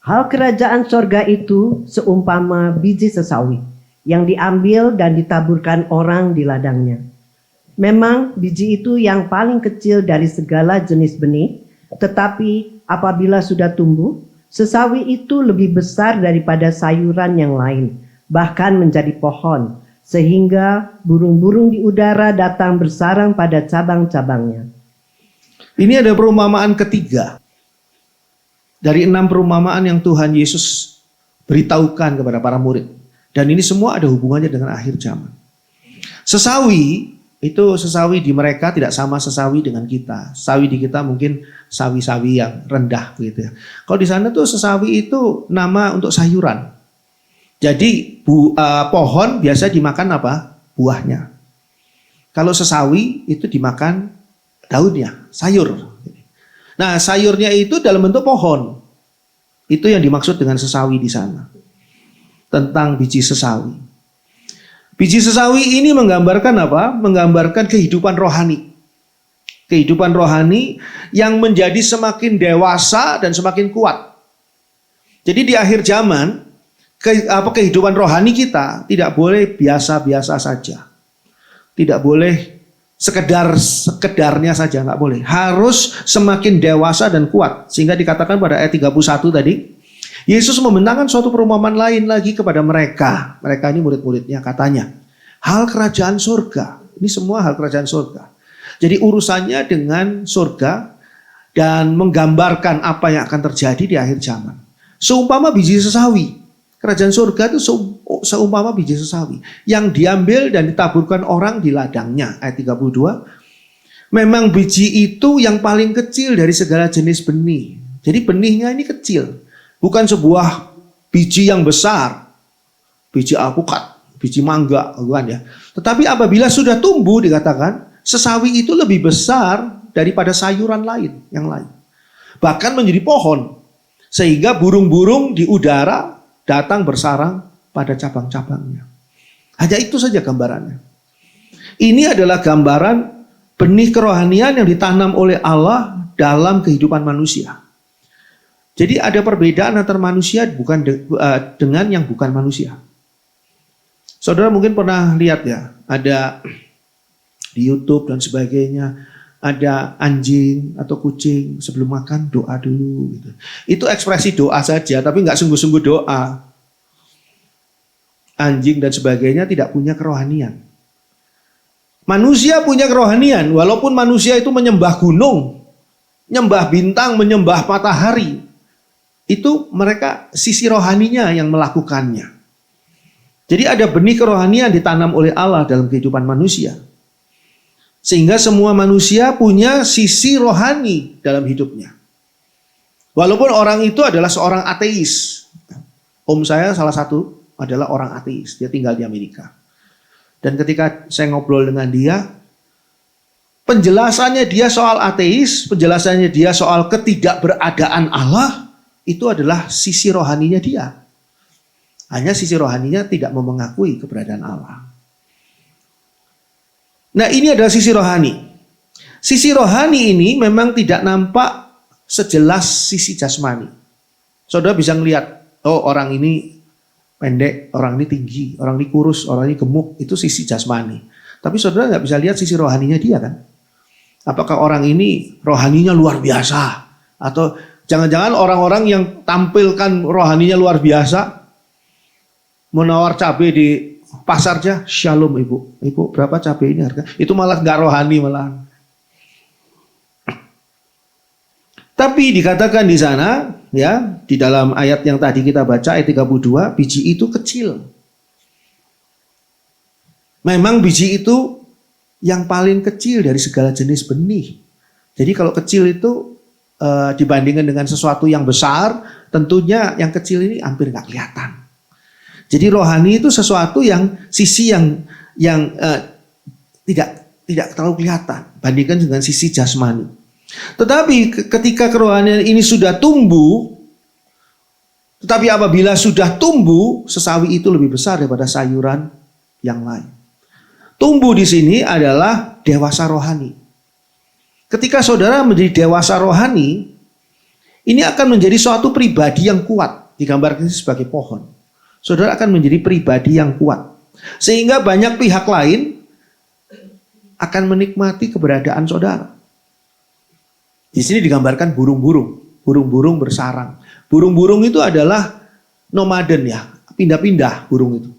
Hal kerajaan sorga itu seumpama biji sesawi yang diambil dan ditaburkan orang di ladangnya. Memang biji itu yang paling kecil dari segala jenis benih, tetapi apabila sudah tumbuh, sesawi itu lebih besar daripada sayuran yang lain, bahkan menjadi pohon, sehingga burung-burung di udara datang bersarang pada cabang-cabangnya. Ini ada perumpamaan ketiga dari 6 perumpamaan yang Tuhan Yesus beritahukan kepada para murid. Dan ini semua ada hubungannya dengan akhir zaman. Sesawi, itu sesawi di mereka tidak sama sesawi dengan kita. Sawi di kita mungkin sawi-sawi yang rendah gitu ya. Kalau di sana tuh sesawi itu nama untuk sayuran. Jadi pohon biasa dimakan apa? Buahnya. Kalau sesawi itu dimakan daunnya, sayur. Nah, sayurnya itu dalam bentuk pohon. Itu yang dimaksud dengan sesawi di sana. Tentang biji sesawi. Biji sesawi ini menggambarkan apa? Menggambarkan kehidupan rohani. Kehidupan rohani yang menjadi semakin dewasa dan semakin kuat. Jadi di akhir zaman, kehidupan rohani kita tidak boleh biasa-biasa saja. Tidak boleh sekedarnya saja, nggak boleh. Harus semakin dewasa dan kuat. Sehingga dikatakan pada ayat 31 tadi, Yesus membentangkan suatu perumpamaan lain lagi kepada mereka. Mereka ini murid-muridnya, katanya, hal kerajaan surga. Ini semua hal kerajaan surga. Jadi urusannya dengan surga dan menggambarkan apa yang akan terjadi di akhir zaman. Seumpama biji sesawi. Kerajaan surga itu seumpama biji sesawi yang diambil dan ditaburkan orang di ladangnya. Ayat 32. Memang biji itu yang paling kecil dari segala jenis benih. Jadi benihnya ini kecil. Bukan sebuah biji yang besar. Biji alpukat, biji mangga, bukan ya. Tetapi apabila sudah tumbuh dikatakan, sesawi itu lebih besar daripada sayuran lain yang lain. Bahkan menjadi pohon. Sehingga burung-burung di udara datang bersarang pada cabang-cabangnya. Hanya itu saja gambarannya. Ini adalah gambaran benih kerohanian yang ditanam oleh Allah dalam kehidupan manusia. Jadi ada perbedaan antara manusia dengan yang bukan manusia. Saudara mungkin pernah lihat ya, ada di YouTube dan sebagainya, ada anjing atau kucing sebelum makan doa dulu gitu. Itu ekspresi doa saja, tapi nggak sungguh-sungguh doa. Anjing dan sebagainya tidak punya kerohanian. Manusia punya kerohanian, walaupun manusia itu menyembah gunung, menyembah bintang, menyembah matahari. Itu mereka sisi rohaninya yang melakukannya. Jadi ada benih kerohanian ditanam oleh Allah dalam kehidupan manusia. Sehingga semua manusia punya sisi rohani dalam hidupnya. Walaupun orang itu adalah seorang ateis. Om saya salah satu adalah orang ateis. Dia tinggal di Amerika. Dan ketika saya ngobrol dengan dia, penjelasannya dia soal ateis, penjelasannya dia soal ketidakberadaan Allah, itu adalah sisi rohaninya dia. Hanya sisi rohaninya tidak mau mengakui keberadaan Allah. Nah, ini adalah sisi rohani. Sisi rohani ini memang tidak nampak sejelas sisi jasmani. Saudara bisa ngelihat, oh orang ini pendek, orang ini tinggi, orang ini kurus, orang ini gemuk, itu sisi jasmani. Tapi saudara nggak bisa lihat sisi rohaninya dia kan? Apakah orang ini rohaninya luar biasa? Atau jangan-jangan orang-orang yang tampilkan rohaninya luar biasa, menawar cabai di pasar aja, shalom ibu, ibu berapa cabai ini harga? Itu malah nggak rohani malah. Tapi dikatakan di sana, ya di dalam ayat yang tadi kita baca ayat 32, biji itu kecil. Memang biji itu yang paling kecil dari segala jenis benih. Jadi kalau kecil itu dibandingkan dengan sesuatu yang besar, tentunya yang kecil ini hampir nggak kelihatan. Jadi rohani itu sesuatu yang sisi yang tidak terlalu kelihatan bandingkan dengan sisi jasmani. Tetapi ketika kerohanian ini sudah tumbuh, tetapi apabila sudah tumbuh, sesawi itu lebih besar daripada sayuran yang lain. Tumbuh di sini adalah dewasa rohani. Ketika saudara menjadi dewasa rohani, Ini akan menjadi suatu pribadi yang kuat, digambarkan sebagai pohon. Saudara akan menjadi pribadi yang kuat. Sehingga banyak pihak lain akan menikmati keberadaan saudara. Di sini digambarkan burung-burung bersarang. Burung-burung itu adalah nomaden ya, pindah-pindah burung itu.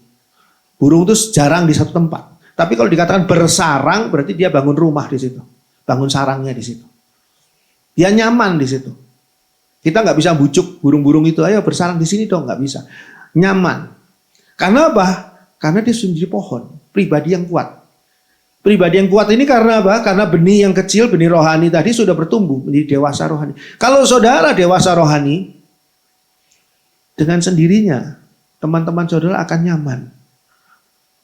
Burung itu jarang di satu tempat. Tapi kalau dikatakan bersarang, berarti dia bangun rumah di situ, bangun sarangnya di situ. Dia nyaman di situ. Kita nggak bisa bujuk burung-burung itu, ayo bersarang di sini dong, nggak bisa. Nyaman. Karena apa? Karena dia sudah menjadi pohon, pribadi yang kuat. Pribadi yang kuat ini karena apa? Karena benih yang kecil, benih rohani tadi sudah bertumbuh menjadi dewasa rohani. Kalau saudara dewasa rohani, dengan sendirinya teman-teman saudara akan nyaman.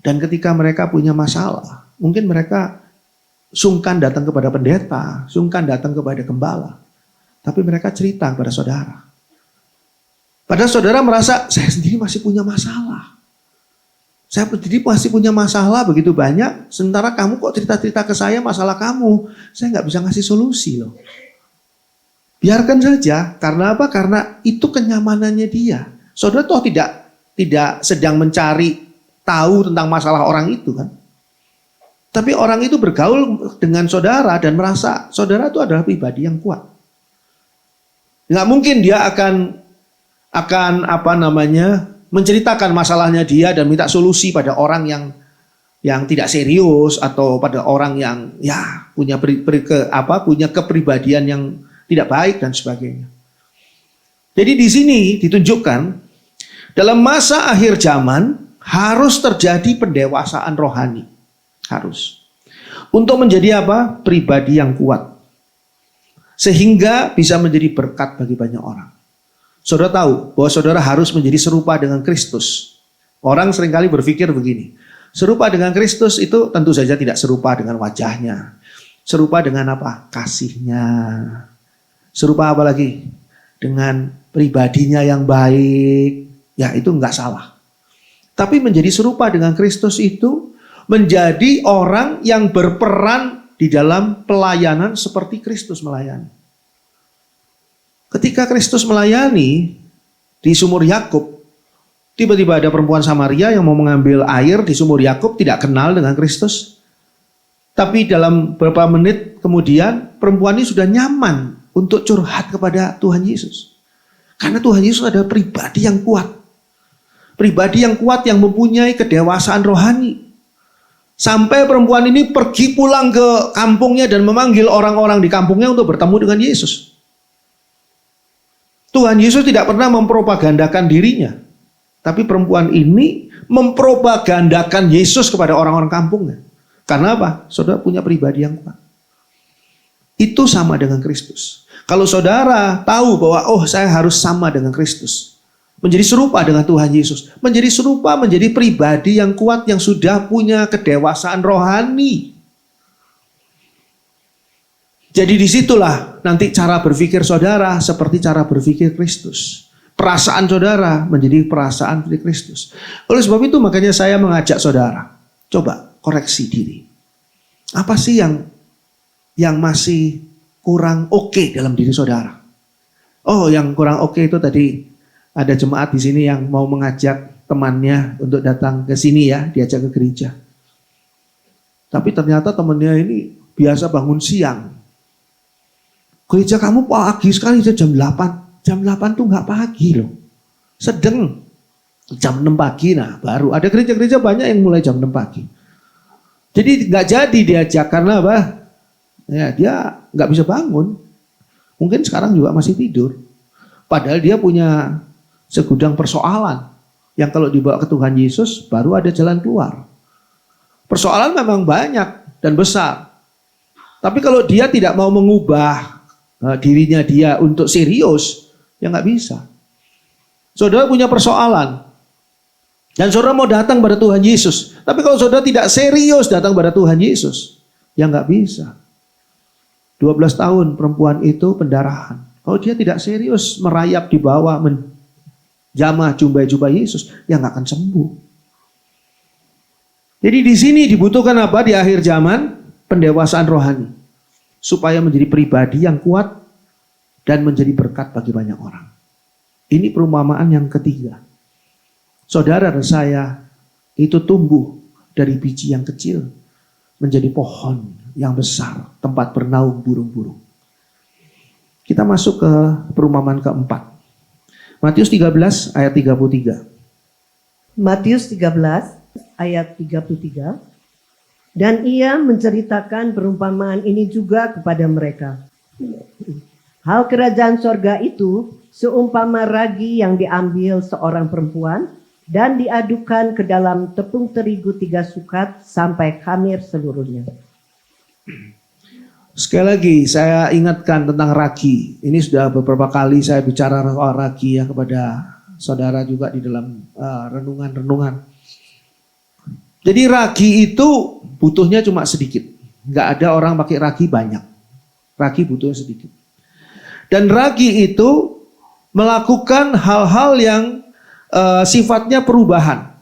Dan ketika mereka punya masalah, mungkin mereka sungkan datang kepada pendeta, sungkan datang kepada gembala. Tapi mereka cerita kepada saudara. Padahal saudara merasa, saya sendiri masih punya masalah. Saya sendiri masih punya masalah begitu banyak, sementara kamu kok cerita-cerita ke saya masalah kamu. Saya nggak bisa ngasih solusi loh. Biarkan saja, karena apa? Karena itu kenyamanannya dia. Saudara toh tidak sedang mencari tahu tentang masalah orang itu kan. Tapi orang itu bergaul dengan saudara dan merasa saudara itu adalah pribadi yang kuat. Nggak mungkin dia akan menceritakan masalahnya dia dan minta solusi pada orang yang tidak serius atau pada orang yang ya punya kepribadian yang tidak baik dan sebagainya. Jadi di sini ditunjukkan dalam masa akhir zaman harus terjadi pendewasaan rohani. Harus. Untuk menjadi apa? Pribadi yang kuat. Sehingga bisa menjadi berkat bagi banyak orang. Saudara tahu bahwa saudara harus menjadi serupa dengan Kristus. Orang seringkali berpikir begini. Serupa dengan Kristus itu tentu saja tidak serupa dengan wajahnya. Serupa dengan apa? Kasihnya. Serupa apa lagi? Dengan pribadinya yang baik. Ya itu enggak salah. Tapi menjadi serupa dengan Kristus itu menjadi orang yang berperan di dalam pelayanan seperti Kristus melayani. Ketika Kristus melayani di sumur Yakub, tiba-tiba ada perempuan Samaria yang mau mengambil air di sumur Yakub, tidak kenal dengan Kristus. Tapi dalam beberapa menit kemudian perempuan ini sudah nyaman untuk curhat kepada Tuhan Yesus. Karena Tuhan Yesus adalah pribadi yang kuat. Pribadi yang kuat yang mempunyai kedewasaan rohani. Sampai perempuan ini pergi pulang ke kampungnya dan memanggil orang-orang di kampungnya untuk bertemu dengan Yesus. Tuhan Yesus tidak pernah mempropagandakan dirinya. Tapi perempuan ini mempropagandakan Yesus kepada orang-orang kampungnya. Karena apa? Saudara punya pribadi yang kuat. Itu sama dengan Kristus. Kalau saudara tahu bahwa saya harus sama dengan Kristus. Menjadi serupa dengan Tuhan Yesus. Menjadi serupa, menjadi pribadi yang kuat yang sudah punya kedewasaan rohani. Jadi disitulah nanti cara berpikir saudara seperti cara berpikir Kristus. Perasaan saudara menjadi perasaan seperti Kristus. Oleh sebab itu makanya saya mengajak saudara. Coba koreksi diri. Apa sih yang masih kurang oke dalam diri saudara? Yang kurang oke itu tadi. Ada jemaat di sini yang mau mengajak temannya untuk datang ke sini ya, diajak ke gereja. Tapi ternyata temannya ini biasa bangun siang. Gereja kamu pagi sekali jam 8. Jam 8 tuh nggak pagi loh. Sedang jam 6 pagi baru. Ada gereja-gereja banyak yang mulai jam 6 pagi. Jadi nggak jadi diajak karena apa? Ya, dia nggak bisa bangun. Mungkin sekarang juga masih tidur. Padahal dia punya segudang persoalan yang kalau dibawa ke Tuhan Yesus baru ada jalan keluar. Persoalan memang banyak dan besar. Tapi kalau dia tidak mau mengubah dirinya dia untuk serius, ya nggak bisa. Saudara punya persoalan dan saudara mau datang pada Tuhan Yesus. Tapi kalau saudara tidak serius datang pada Tuhan Yesus, ya nggak bisa. 12 tahun perempuan itu pendarahan. Kalau dia tidak serius merayap di bawah, menjamah jubah Yesus, ya nggak akan sembuh. Jadi di sini dibutuhkan apa di akhir zaman? Pendewasaan rohani. Supaya menjadi pribadi yang kuat dan menjadi berkat bagi banyak orang. Ini perumpamaan yang ketiga. Saudara dan saya itu tumbuh dari biji yang kecil menjadi pohon yang besar, tempat bernaung burung-burung. Kita masuk ke perumpamaan keempat. Matius 13 ayat 33. Matius 13 ayat 33. Dan ia menceritakan perumpamaan ini juga kepada mereka. Hal kerajaan sorga itu seumpama ragi yang diambil seorang perempuan dan diadukan ke dalam tepung terigu 3 sukat sampai khamir seluruhnya. Sekali lagi saya ingatkan tentang ragi. Ini sudah beberapa kali saya bicara soal ragi ya kepada saudara juga di dalam renungan-renungan. Jadi ragi itu butuhnya cuma sedikit. Nggak ada orang pakai ragi banyak. Ragi butuhnya sedikit. Dan ragi itu melakukan hal-hal yang sifatnya perubahan.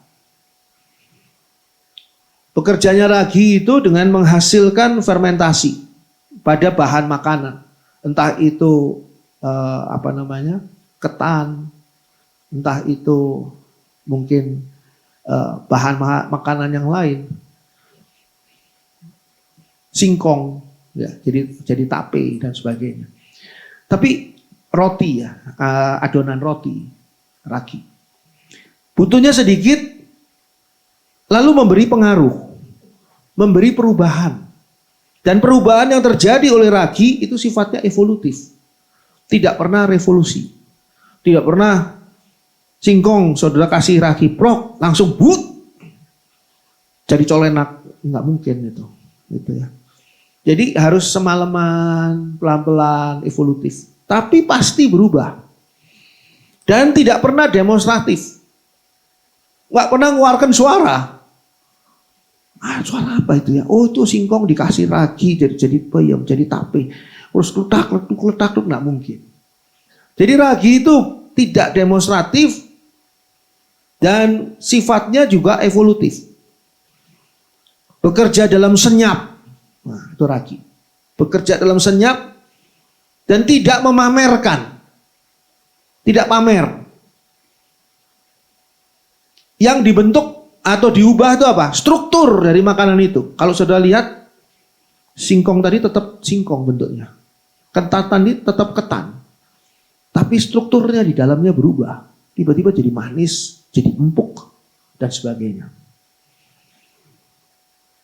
Pekerjanya ragi itu dengan menghasilkan fermentasi pada bahan makanan. Entah itu ketan, entah itu mungkin bahan makanan yang lain, singkong, ya, jadi tape dan sebagainya. Tapi roti ya, adonan roti, ragi, butuhnya sedikit, lalu memberi pengaruh, memberi perubahan, dan perubahan yang terjadi oleh ragi itu sifatnya evolutif, tidak pernah revolusi, tidak pernah. Singkong, saudara kasih ragi, prok, langsung but, jadi colenak, nggak mungkin itu, gitu ya. Jadi harus semalaman, pelan-pelan, evolutif, tapi pasti berubah, dan tidak pernah demonstratif, nggak pernah mengeluarkan suara. Suara apa itu ya? Oh itu singkong dikasih ragi, jadi peyem, jadi tape, terus letak, nggak mungkin. Jadi ragi itu tidak demonstratif. Dan sifatnya juga evolutif. Bekerja dalam senyap. Nah, itu ragi. Bekerja dalam senyap dan tidak memamerkan. Tidak pamer. Yang dibentuk atau diubah itu apa? Struktur dari makanan itu. Kalau saudara lihat, singkong tadi tetap singkong bentuknya. Ketan tadi tetap ketan. Tapi strukturnya di dalamnya berubah. Tiba-tiba jadi manis, jadi empuk, dan sebagainya.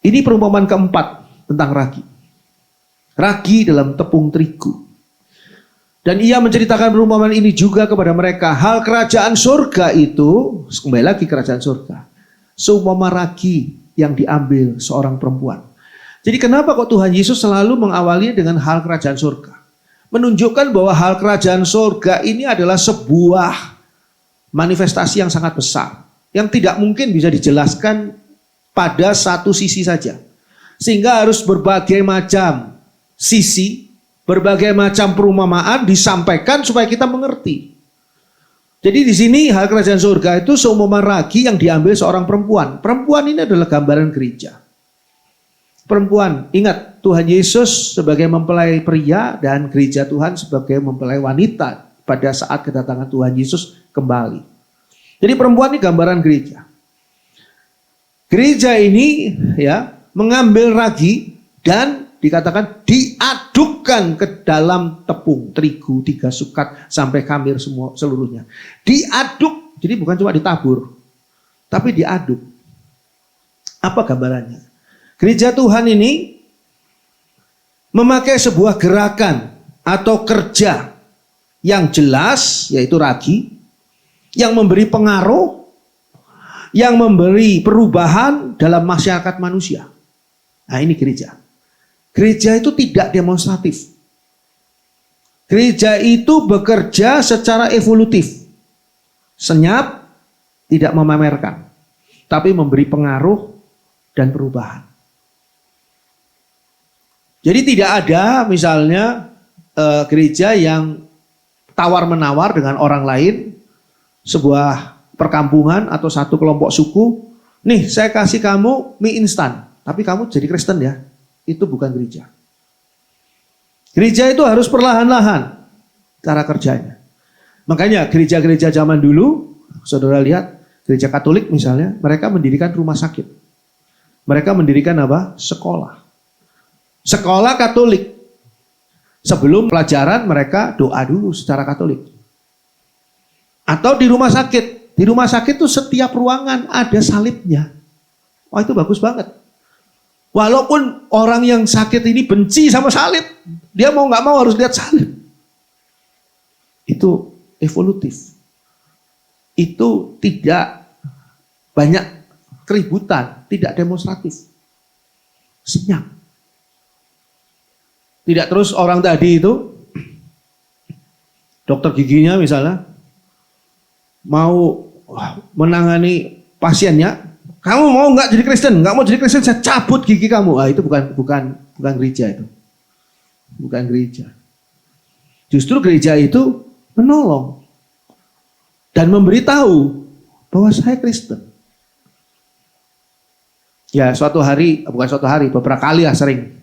Ini perumpamaan keempat tentang ragi. Ragi dalam tepung terigu. Dan ia menceritakan perumpamaan ini juga kepada mereka. Hal kerajaan surga itu, kembali lagi kerajaan surga, seumpama ragi yang diambil seorang perempuan. Jadi kenapa kok Tuhan Yesus selalu mengawali dengan hal kerajaan surga? Menunjukkan bahwa hal kerajaan surga ini adalah sebuah manifestasi yang sangat besar, yang tidak mungkin bisa dijelaskan pada satu sisi saja. Sehingga harus berbagai macam sisi, berbagai macam perumpamaan disampaikan supaya kita mengerti. Jadi di sini hal kerajaan surga itu seumpama ragi yang diambil seorang perempuan. Perempuan ini adalah gambaran gereja. Perempuan, ingat Tuhan Yesus sebagai mempelai pria dan gereja Tuhan sebagai mempelai wanita pada saat kedatangan Tuhan Yesus kembali. Jadi perempuan ini gambaran gereja. Gereja ini ya mengambil ragi dan dikatakan diadukkan ke dalam tepung terigu 3 sukat sampai khamir semua seluruhnya. Diaduk, jadi bukan cuma ditabur, tapi diaduk. Apa gambarannya? Gereja Tuhan ini memakai sebuah gerakan atau kerja yang jelas, yaitu ragi, yang memberi pengaruh, yang memberi perubahan dalam masyarakat manusia. Nah ini gereja. Gereja itu tidak demonstratif. Gereja itu bekerja secara evolutif. Senyap, tidak memamerkan, tapi memberi pengaruh dan perubahan. Jadi tidak ada misalnya gereja yang tawar-menawar dengan orang lain, sebuah perkampungan atau satu kelompok suku, nih saya kasih kamu mie instan, tapi kamu jadi Kristen ya. Itu bukan gereja. Gereja itu harus perlahan-lahan. cara kerjanya. Makanya gereja-gereja zaman dulu, saudara lihat, gereja Katolik misalnya, mereka mendirikan rumah sakit. Mereka mendirikan apa? Sekolah. Sekolah Katolik. Sebelum pelajaran mereka doa dulu secara Katolik. Atau di rumah sakit. Di rumah sakit itu setiap ruangan ada salibnya. Wah, itu bagus banget. Walaupun orang yang sakit ini benci sama salib, dia mau nggak mau harus lihat salib. Itu evolutif. Itu tidak banyak keributan, tidak demonstratif. Senyap. Tidak terus orang tadi itu, dokter giginya misalnya, mau menangani pasiennya, kamu mau nggak jadi Kristen? Nggak mau jadi Kristen, saya cabut gigi kamu. Ah, itu bukan gereja itu. Bukan gereja. Justru gereja itu menolong dan memberitahu bahwa saya Kristen. Ya, beberapa kali lah sering.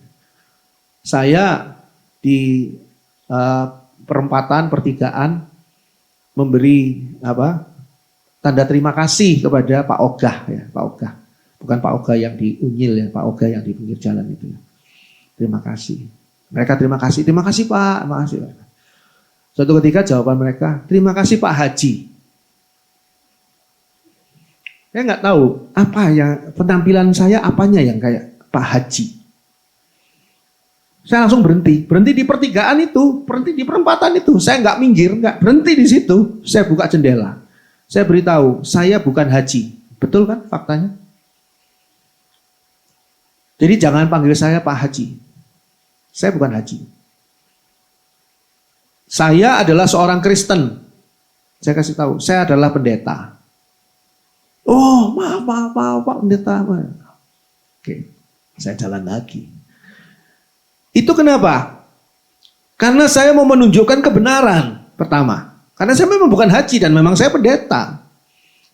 Saya di pertigaan memberi tanda terima kasih kepada Pak Ogah ya, Pak Ogah. Bukan Pak Ogah yang di Unyil ya, Pak Ogah yang di pinggir jalan itu ya. Terima kasih. Mereka terima kasih Pak, terima kasih Pak. Suatu ketika jawaban mereka, terima kasih Pak Haji. Saya nggak tahu apa yang penampilan saya apanya yang kayak Pak Haji. Saya langsung berhenti di pertigaan itu, berhenti di perempatan itu. Saya nggak minggir, berhenti di situ. Saya buka jendela. Saya beritahu, saya bukan haji. Betul kan faktanya? Jadi jangan panggil saya Pak Haji. Saya bukan haji. Saya adalah seorang Kristen. Saya kasih tahu, saya adalah pendeta. Oh, maaf Pak pendeta. Oke, saya jalan lagi. Itu kenapa? Karena saya mau menunjukkan kebenaran pertama. Karena saya memang bukan haji dan memang saya pendeta.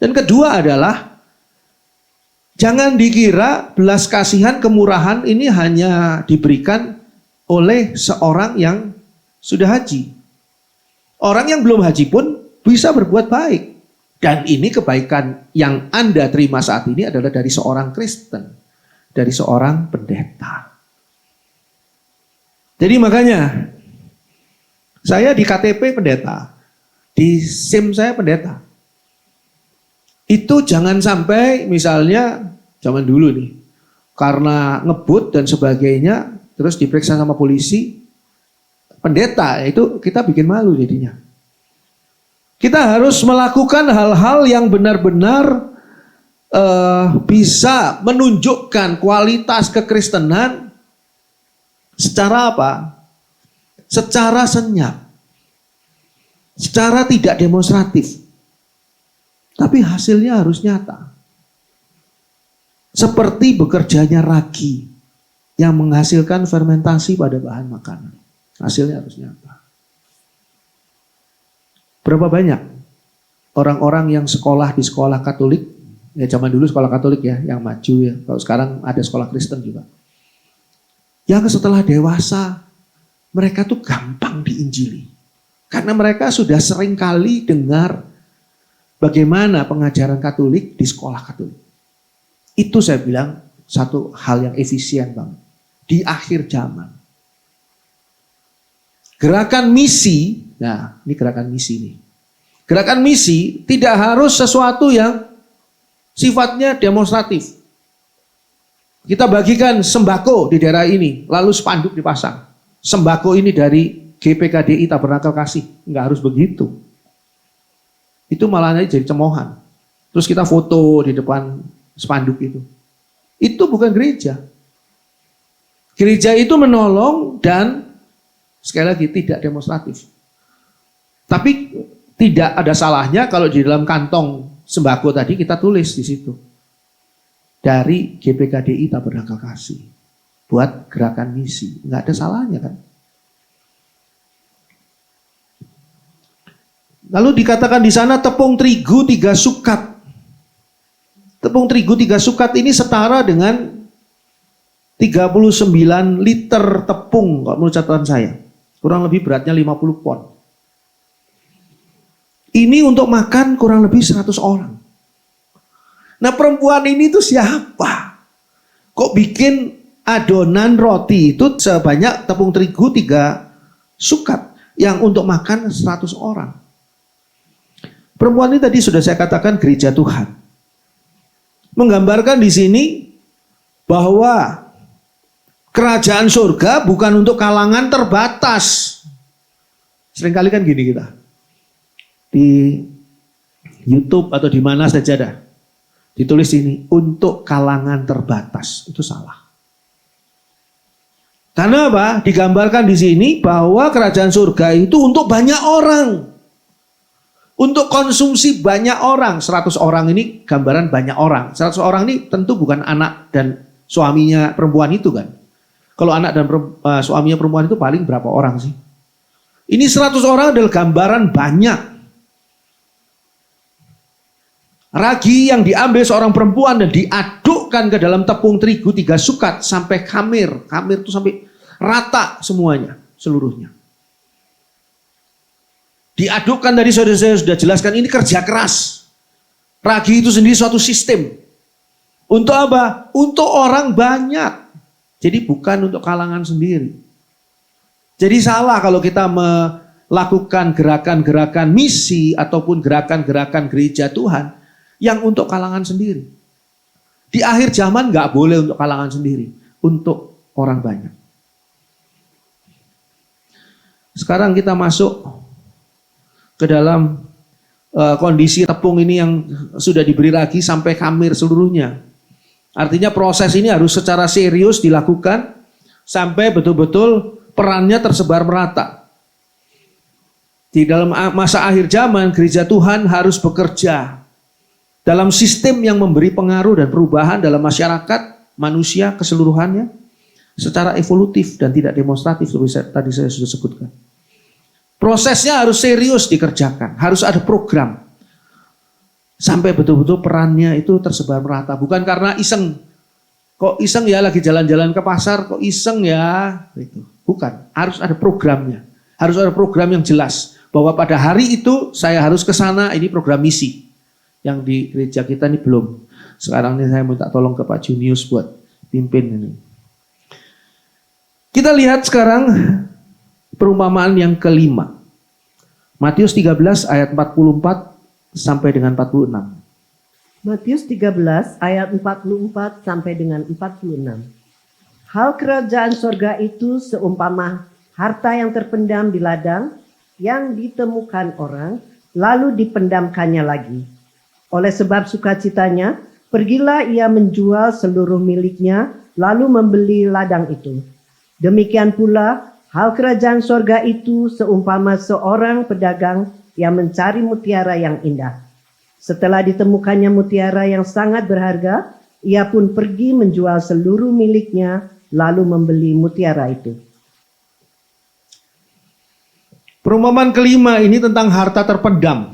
Dan kedua adalah jangan dikira belas kasihan kemurahan ini hanya diberikan oleh seorang yang sudah haji. Orang yang belum haji pun bisa berbuat baik. Dan ini kebaikan yang Anda terima saat ini adalah dari seorang Kristen. Dari seorang pendeta. Jadi makanya saya di KTP pendeta, di SIM saya pendeta. Itu jangan sampai misalnya zaman dulu nih, karena ngebut dan sebagainya, terus diperiksa sama polisi, pendeta itu kita bikin malu jadinya. Kita harus melakukan hal-hal yang benar-benar bisa menunjukkan kualitas kekristenan. Secara apa? Secara senyap. Secara tidak demonstratif. Tapi hasilnya harus nyata. Seperti bekerjanya ragi yang menghasilkan fermentasi pada bahan makanan. Hasilnya harus nyata. Berapa banyak orang-orang yang sekolah di sekolah Katolik, ya zaman dulu sekolah Katolik ya, yang maju ya. Kalau sekarang ada sekolah Kristen juga. Yang setelah dewasa, mereka tuh gampang diinjili. Karena mereka sudah sering kali dengar bagaimana pengajaran Katolik di sekolah Katolik. Itu saya bilang satu hal yang efisien banget. Di akhir zaman. Gerakan misi, nah ini gerakan misi nih. Gerakan misi tidak harus sesuatu yang sifatnya demonstratif. Kita bagikan sembako di daerah ini, lalu spanduk dipasang. Sembako ini dari GPKDI Tabernakel Kasih. Enggak harus begitu. Itu malah jadi cemohan. Terus kita foto di depan spanduk itu. Itu bukan gereja. Gereja itu menolong dan sekali lagi tidak demonstratif. Tapi tidak ada salahnya kalau di dalam kantong sembako tadi kita tulis di situ. Dari GPKDI Tabernakel Kasih. Buat gerakan misi. Enggak ada salahnya kan. Lalu dikatakan di sana tepung terigu 3 sukat. Tepung terigu 3 sukat ini setara dengan 39 liter tepung kalau menurut catatan saya. Kurang lebih beratnya 50 pon. Ini untuk makan kurang lebih 100 orang. Nah, perempuan ini tuh siapa? Kok bikin adonan roti itu sebanyak tepung terigu 3 sukat yang untuk makan 100 orang? Perempuan ini tadi sudah saya katakan gereja Tuhan. Menggambarkan di sini bahwa kerajaan surga bukan untuk kalangan terbatas. Seringkali kan gini kita. Di YouTube atau di mana saja dah. Ditulis ini untuk kalangan terbatas. Itu salah. Karena apa? Digambarkan di sini bahwa kerajaan surga itu untuk banyak orang. Untuk konsumsi banyak orang. 100 orang ini gambaran banyak orang. 100 orang ini tentu bukan anak dan suaminya perempuan itu kan. Kalau anak dan suaminya perempuan itu paling berapa orang sih? Ini 100 orang adalah gambaran banyak. Ragi yang diambil seorang perempuan dan diadukkan ke dalam tepung terigu 3 sukat sampai khamir. Khamir itu sampai rata semuanya, seluruhnya. Diadukkan tadi saya sudah jelaskan, ini kerja keras. Ragi itu sendiri suatu sistem. Untuk apa? Untuk orang banyak. Jadi bukan untuk kalangan sendiri. Jadi salah kalau kita melakukan gerakan-gerakan misi ataupun gerakan-gerakan gereja Tuhan yang untuk kalangan sendiri. Di akhir zaman nggak boleh untuk kalangan sendiri, untuk orang banyak. Sekarang kita masuk ke dalam kondisi tepung ini yang sudah diberi ragi sampai khamir seluruhnya. Artinya proses ini harus secara serius dilakukan sampai betul-betul perannya tersebar merata. Di dalam masa akhir zaman, gereja Tuhan harus bekerja dalam sistem yang memberi pengaruh dan perubahan dalam masyarakat, manusia keseluruhannya, secara evolutif dan tidak demonstratif, seperti tadi saya sudah sebutkan. Prosesnya harus serius dikerjakan, harus ada program. Sampai betul-betul perannya itu tersebar merata. Bukan karena iseng. Kok iseng ya lagi jalan-jalan ke pasar, kok iseng ya. Gitu. Bukan, harus ada programnya. Harus ada program yang jelas. Bahwa pada hari itu saya harus ke sana, ini program misi. Yang di gereja kita ini belum. Sekarang ini saya minta tolong ke Pak Junius buat pimpin ini. Kita lihat sekarang perumpamaan yang kelima. Matius 13 ayat 44 sampai dengan 46. Matius 13 ayat 44 sampai dengan 46. Hal kerajaan sorga itu seumpama harta yang terpendam di ladang yang ditemukan orang lalu dipendamkannya lagi. Oleh sebab sukacitanya, pergilah ia menjual seluruh miliknya lalu membeli ladang itu. Demikian pula hal kerajaan sorga itu seumpama seorang pedagang yang mencari mutiara yang indah. Setelah ditemukannya mutiara yang sangat berharga, ia pun pergi menjual seluruh miliknya lalu membeli mutiara itu. Perumpamaan kelima ini tentang harta terpendam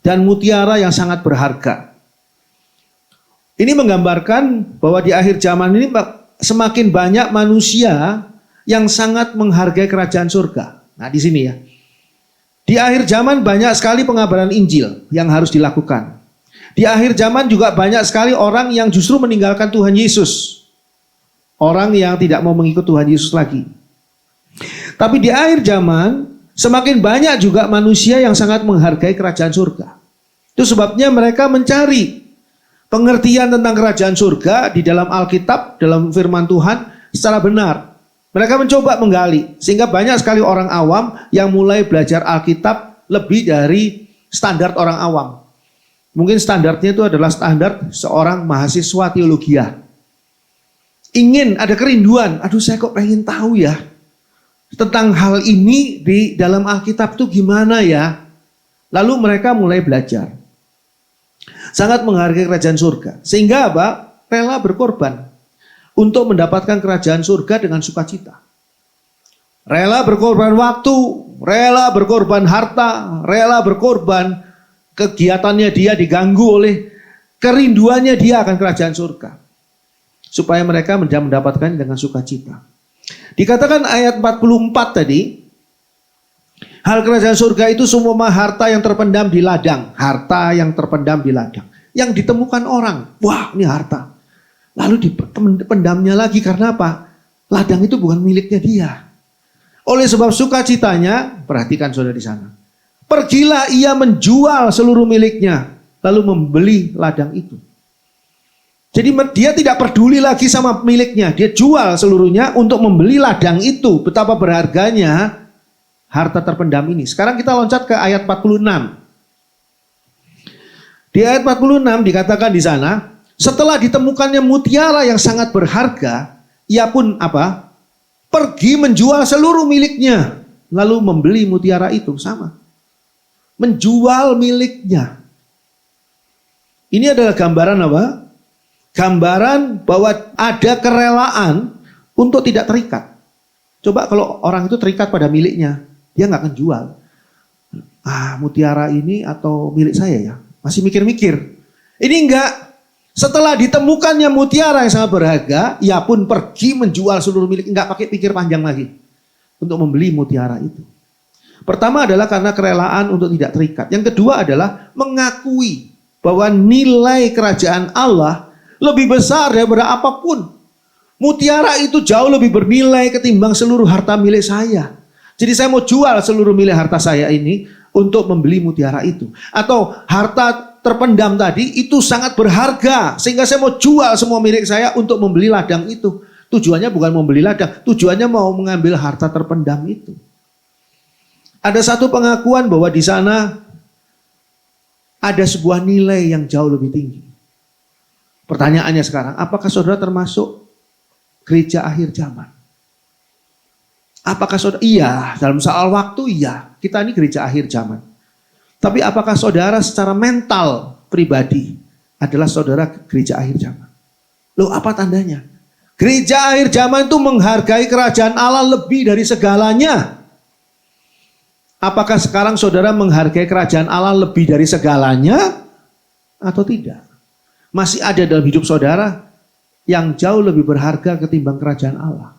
dan mutiara yang sangat berharga. Ini menggambarkan bahwa di akhir zaman ini semakin banyak manusia yang sangat menghargai kerajaan surga. Nah, di sini ya. Di akhir zaman banyak sekali pengabaran Injil yang harus dilakukan. Di akhir zaman juga banyak sekali orang yang justru meninggalkan Tuhan Yesus. Orang yang tidak mau mengikut Tuhan Yesus lagi. Tapi di akhir zaman semakin banyak juga manusia yang sangat menghargai kerajaan surga. Itu sebabnya mereka mencari pengertian tentang kerajaan surga di dalam Alkitab, dalam firman Tuhan secara benar. Mereka mencoba menggali, sehingga banyak sekali orang awam yang mulai belajar Alkitab lebih dari standar orang awam. Mungkin standarnya itu adalah standar seorang mahasiswa teologi. Ingin, ada kerinduan, aduh saya kok pengen tahu ya, tentang hal ini di dalam Alkitab itu gimana ya. Lalu mereka mulai belajar. Sangat menghargai kerajaan surga. Sehingga apa? Rela berkorban untuk mendapatkan kerajaan surga dengan sukacita. Rela berkorban waktu, rela berkorban harta, rela berkorban kegiatannya dia diganggu oleh kerinduannya dia akan kerajaan surga. Supaya mereka mendapatkan dengan sukacita. Dikatakan ayat 44 tadi, Hal kerajaan surga itu semua harta yang terpendam di ladang. Harta yang terpendam di ladang. Yang ditemukan orang. Wah, ini harta. Lalu dipendamnya lagi karena apa? Ladang itu bukan miliknya dia. Oleh sebab sukacitanya, perhatikan saudara di sana. Pergilah ia menjual seluruh miliknya. Lalu membeli ladang itu. Jadi dia tidak peduli lagi sama miliknya. Dia jual seluruhnya untuk membeli ladang itu. Betapa berharganya harta terpendam ini. Sekarang kita loncat ke ayat 46. Di ayat 46 dikatakan di sana, setelah ditemukannya mutiara yang sangat berharga, ia pun apa? Pergi menjual seluruh miliknya, lalu membeli mutiara itu. Sama. Menjual miliknya. Ini adalah gambaran apa? Gambaran bahwa ada kerelaan untuk tidak terikat. Coba kalau orang itu terikat pada miliknya, dia nggak akan jual. Mutiara ini atau milik saya ya? Masih mikir-mikir. Ini enggak. Setelah ditemukannya mutiara yang sangat berharga, ia pun pergi menjual seluruh milik. Enggak pakai pikir panjang lagi untuk membeli mutiara itu. Pertama adalah karena kerelaan untuk tidak terikat. Yang kedua adalah mengakui bahwa nilai kerajaan Allah lebih besar daripada apapun. Mutiara itu jauh lebih bernilai ketimbang seluruh harta milik saya. Jadi saya mau jual seluruh milik harta saya ini untuk membeli mutiara itu. Atau harta terpendam tadi itu sangat berharga. Sehingga saya mau jual semua milik saya untuk membeli ladang itu. Tujuannya bukan membeli ladang. Tujuannya mau mengambil harta terpendam itu. Ada satu pengakuan bahwa di sana ada sebuah nilai yang jauh lebih tinggi. Pertanyaannya sekarang, apakah saudara termasuk gereja akhir zaman? Apakah saudara, iya, dalam soal waktu iya, kita ini gereja akhir zaman. Tapi apakah saudara secara mental pribadi adalah saudara gereja akhir zaman? Loh, apa tandanya? Gereja akhir zaman itu menghargai kerajaan Allah lebih dari segalanya. Apakah sekarang saudara menghargai kerajaan Allah lebih dari segalanya atau tidak? Masih ada dalam hidup saudara yang jauh lebih berharga ketimbang kerajaan Allah.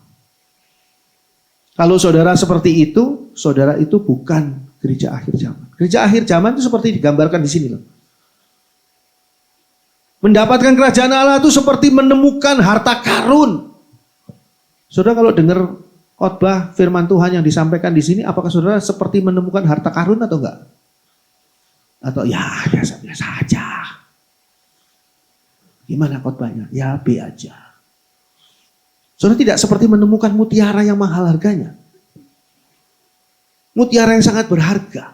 Kalau saudara seperti itu, saudara itu bukan gereja akhir zaman. Gereja akhir zaman itu seperti digambarkan di sini loh. Mendapatkan kerajaan Allah itu seperti menemukan harta karun. Saudara kalau dengar khotbah firman Tuhan yang disampaikan di sini, apakah saudara seperti menemukan harta karun atau enggak? Atau ya biasa-biasa aja. Gimana khotbahnya? Ya B aja. Saudara tidak seperti menemukan mutiara yang mahal harganya. Mutiara yang sangat berharga.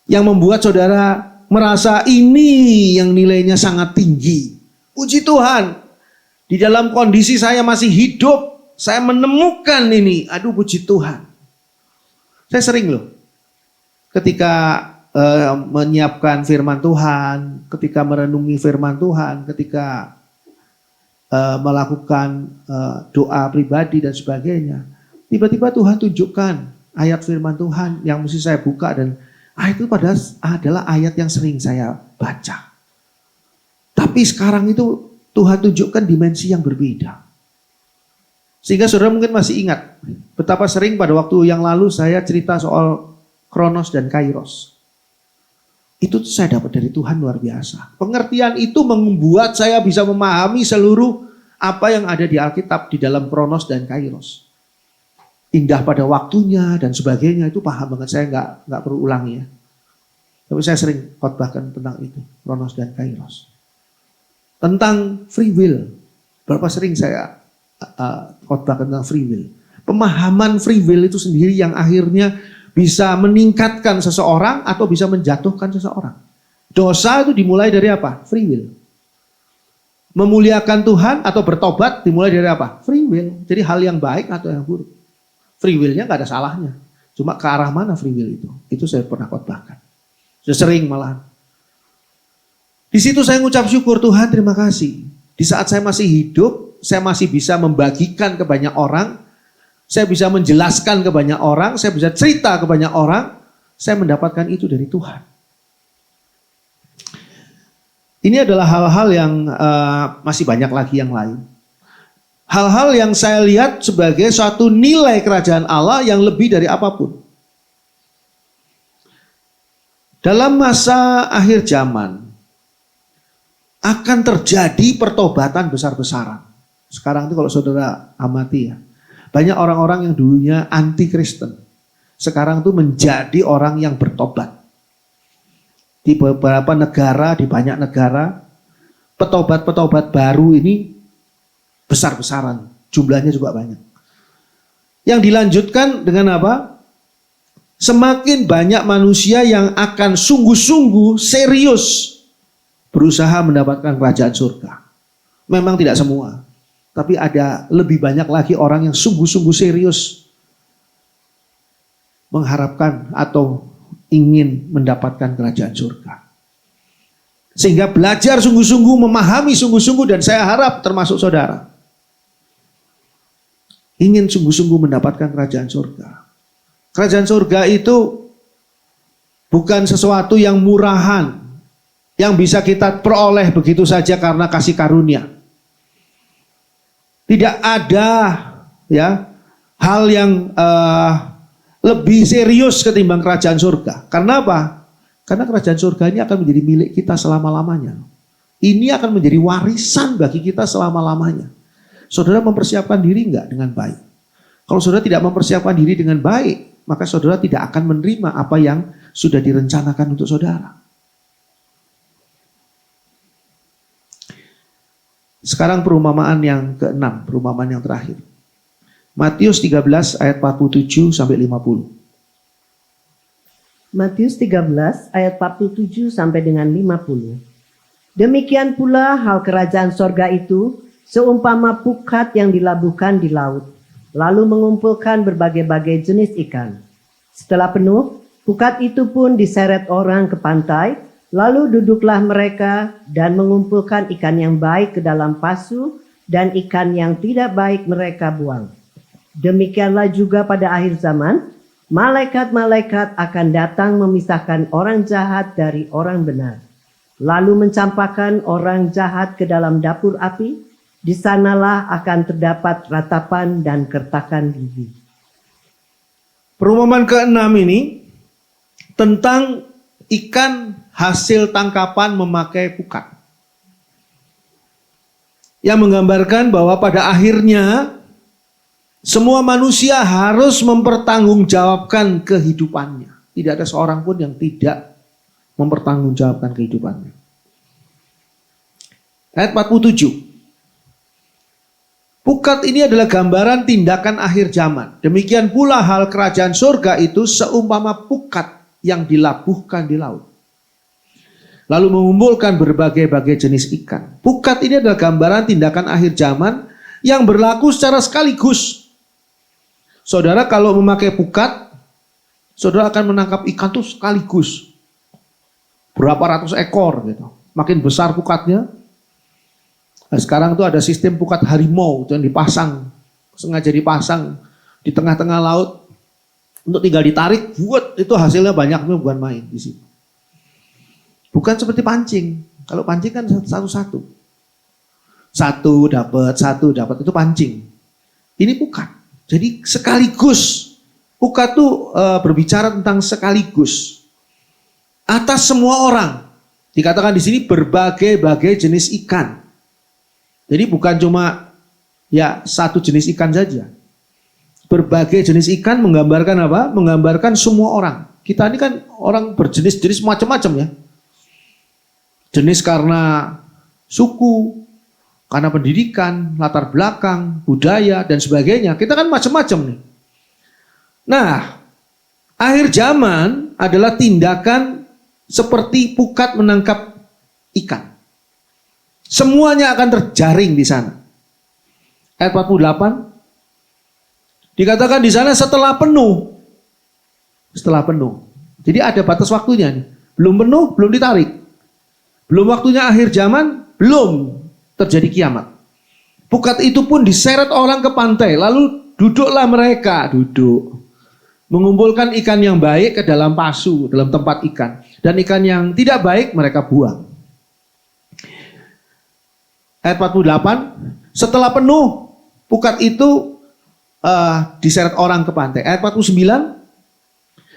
Yang membuat saudara merasa ini yang nilainya sangat tinggi. Puji Tuhan. Di dalam kondisi saya masih hidup, saya menemukan ini. Aduh, puji Tuhan. Saya sering loh. Ketika menyiapkan firman Tuhan, ketika merenungi firman Tuhan, ketika melakukan doa pribadi dan sebagainya. Tiba-tiba Tuhan tunjukkan ayat firman Tuhan yang mesti saya buka dan itu padahal adalah ayat yang sering saya baca. Tapi sekarang itu Tuhan tunjukkan dimensi yang berbeda. Sehingga saudara mungkin masih ingat betapa sering pada waktu yang lalu saya cerita soal Kronos dan Kairos. Itu saya dapat dari Tuhan luar biasa. Pengertian itu membuat saya bisa memahami seluruh apa yang ada di Alkitab di dalam Kronos dan Kairos. Indah pada waktunya dan sebagainya itu paham banget. Saya nggak perlu ulangi ya. Tapi saya sering khotbahkan tentang itu, Kronos dan Kairos. Tentang free will. Berapa sering saya khotbahkan tentang free will. Pemahaman free will itu sendiri yang akhirnya bisa meningkatkan seseorang atau bisa menjatuhkan seseorang. Dosa itu dimulai dari apa? Free will. Memuliakan Tuhan atau bertobat dimulai dari apa? Free will. Jadi hal yang baik atau yang buruk. Free will-nya gak ada salahnya. Cuma ke arah mana free will itu? Itu saya pernah khotbahkan. Sudah sering malahan. Di situ saya ngucap syukur, Tuhan terima kasih. Di saat saya masih hidup, saya masih bisa membagikan ke banyak orang. Saya bisa menjelaskan ke banyak orang, saya bisa cerita ke banyak orang, saya mendapatkan itu dari Tuhan. Ini adalah hal-hal yang masih banyak lagi yang lain. hal-hal yang saya lihat sebagai suatu nilai kerajaan Allah yang lebih dari apapun. Dalam masa akhir zaman akan terjadi pertobatan besar-besaran. Sekarang itu kalau saudara amati ya, banyak orang-orang yang dulunya anti Kristen, sekarang itu menjadi orang yang bertobat. Di beberapa negara, di banyak negara, petobat-petobat baru ini besar-besaran, jumlahnya juga banyak. Yang dilanjutkan dengan apa? Semakin banyak manusia yang akan sungguh-sungguh serius berusaha mendapatkan kerajaan surga. Memang tidak semua, tapi ada lebih banyak lagi orang yang sungguh-sungguh serius mengharapkan atau ingin mendapatkan kerajaan surga. Sehingga belajar sungguh-sungguh, memahami sungguh-sungguh, dan saya harap termasuk saudara ingin sungguh-sungguh mendapatkan kerajaan surga. Kerajaan surga itu bukan sesuatu yang murahan, yang bisa kita peroleh begitu saja karena kasih karunia. Tidak ada ya hal yang lebih serius ketimbang kerajaan surga. Karena apa? Karena kerajaan surga ini akan menjadi milik kita selama-lamanya. Ini akan menjadi warisan bagi kita selama-lamanya. Saudara mempersiapkan diri enggak dengan baik? Kalau saudara tidak mempersiapkan diri dengan baik, maka saudara tidak akan menerima apa yang sudah direncanakan untuk saudara. Sekarang perumpamaan yang ke-6, perumpamaan yang terakhir. Matius 13 ayat 47 sampai 50. Matius 13 ayat 47 sampai dengan 50. Demikian pula hal kerajaan sorga itu seumpama pukat yang dilabuhkan di laut, lalu mengumpulkan berbagai-bagai jenis ikan. Setelah penuh, pukat itu pun diseret orang ke pantai, lalu duduklah mereka dan mengumpulkan ikan yang baik ke dalam pasu dan ikan yang tidak baik mereka buang. Demikianlah juga pada akhir zaman, malaikat-malaikat akan datang memisahkan orang jahat dari orang benar, lalu mencampakkan orang jahat ke dalam dapur api. Di sanalah akan terdapat ratapan dan kertakan gigi. Perumpamaan ke-6 ini tentang ikan hasil tangkapan memakai pukat. Yang menggambarkan bahwa pada akhirnya semua manusia harus mempertanggungjawabkan kehidupannya. Tidak ada seorang pun yang tidak mempertanggungjawabkan kehidupannya. Ayat 47. Pukat ini adalah gambaran tindakan akhir zaman. Demikian pula hal kerajaan surga itu seumpama pukat yang dilabuhkan di laut, lalu mengumpulkan berbagai-bagai jenis ikan. Pukat ini adalah gambaran tindakan akhir zaman yang berlaku secara sekaligus. Saudara kalau memakai pukat, saudara akan menangkap ikan itu sekaligus. Berapa ratus ekor gitu. Makin besar pukatnya. Nah, sekarang tuh ada sistem pukat harimau yang dipasang, sengaja dipasang di tengah-tengah laut untuk tinggal ditarik, buat itu hasilnya banyaknya bukan main di situ. Bukan seperti pancing. Kalau pancing kan satu-satu, satu dapat itu pancing. Ini pukat. Jadi sekaligus. Pukat tuh berbicara tentang sekaligus atas semua orang. Dikatakan di sini berbagai-bagai jenis ikan. Jadi bukan cuma ya satu jenis ikan saja. Berbagai jenis ikan menggambarkan apa? Menggambarkan semua orang. Kita ini kan orang berjenis-jenis macam-macam ya. Jenis karena suku, karena pendidikan, latar belakang, budaya dan sebagainya. Kita kan macam-macam nih. Nah, akhir zaman adalah tindakan seperti pukat menangkap ikan. Semuanya akan terjaring di sana. Ayat 48 dikatakan di sana setelah penuh. Setelah penuh. Jadi ada batas waktunya nih. Belum penuh, belum ditarik. Belum waktunya akhir zaman, belum terjadi kiamat. Pukat itu pun diseret orang ke pantai, lalu duduklah mereka, mengumpulkan ikan yang baik ke dalam pasu, dalam tempat ikan, dan ikan yang tidak baik mereka buang. Ayat 48, setelah penuh, Pukat itu diseret orang ke pantai. Ayat 49.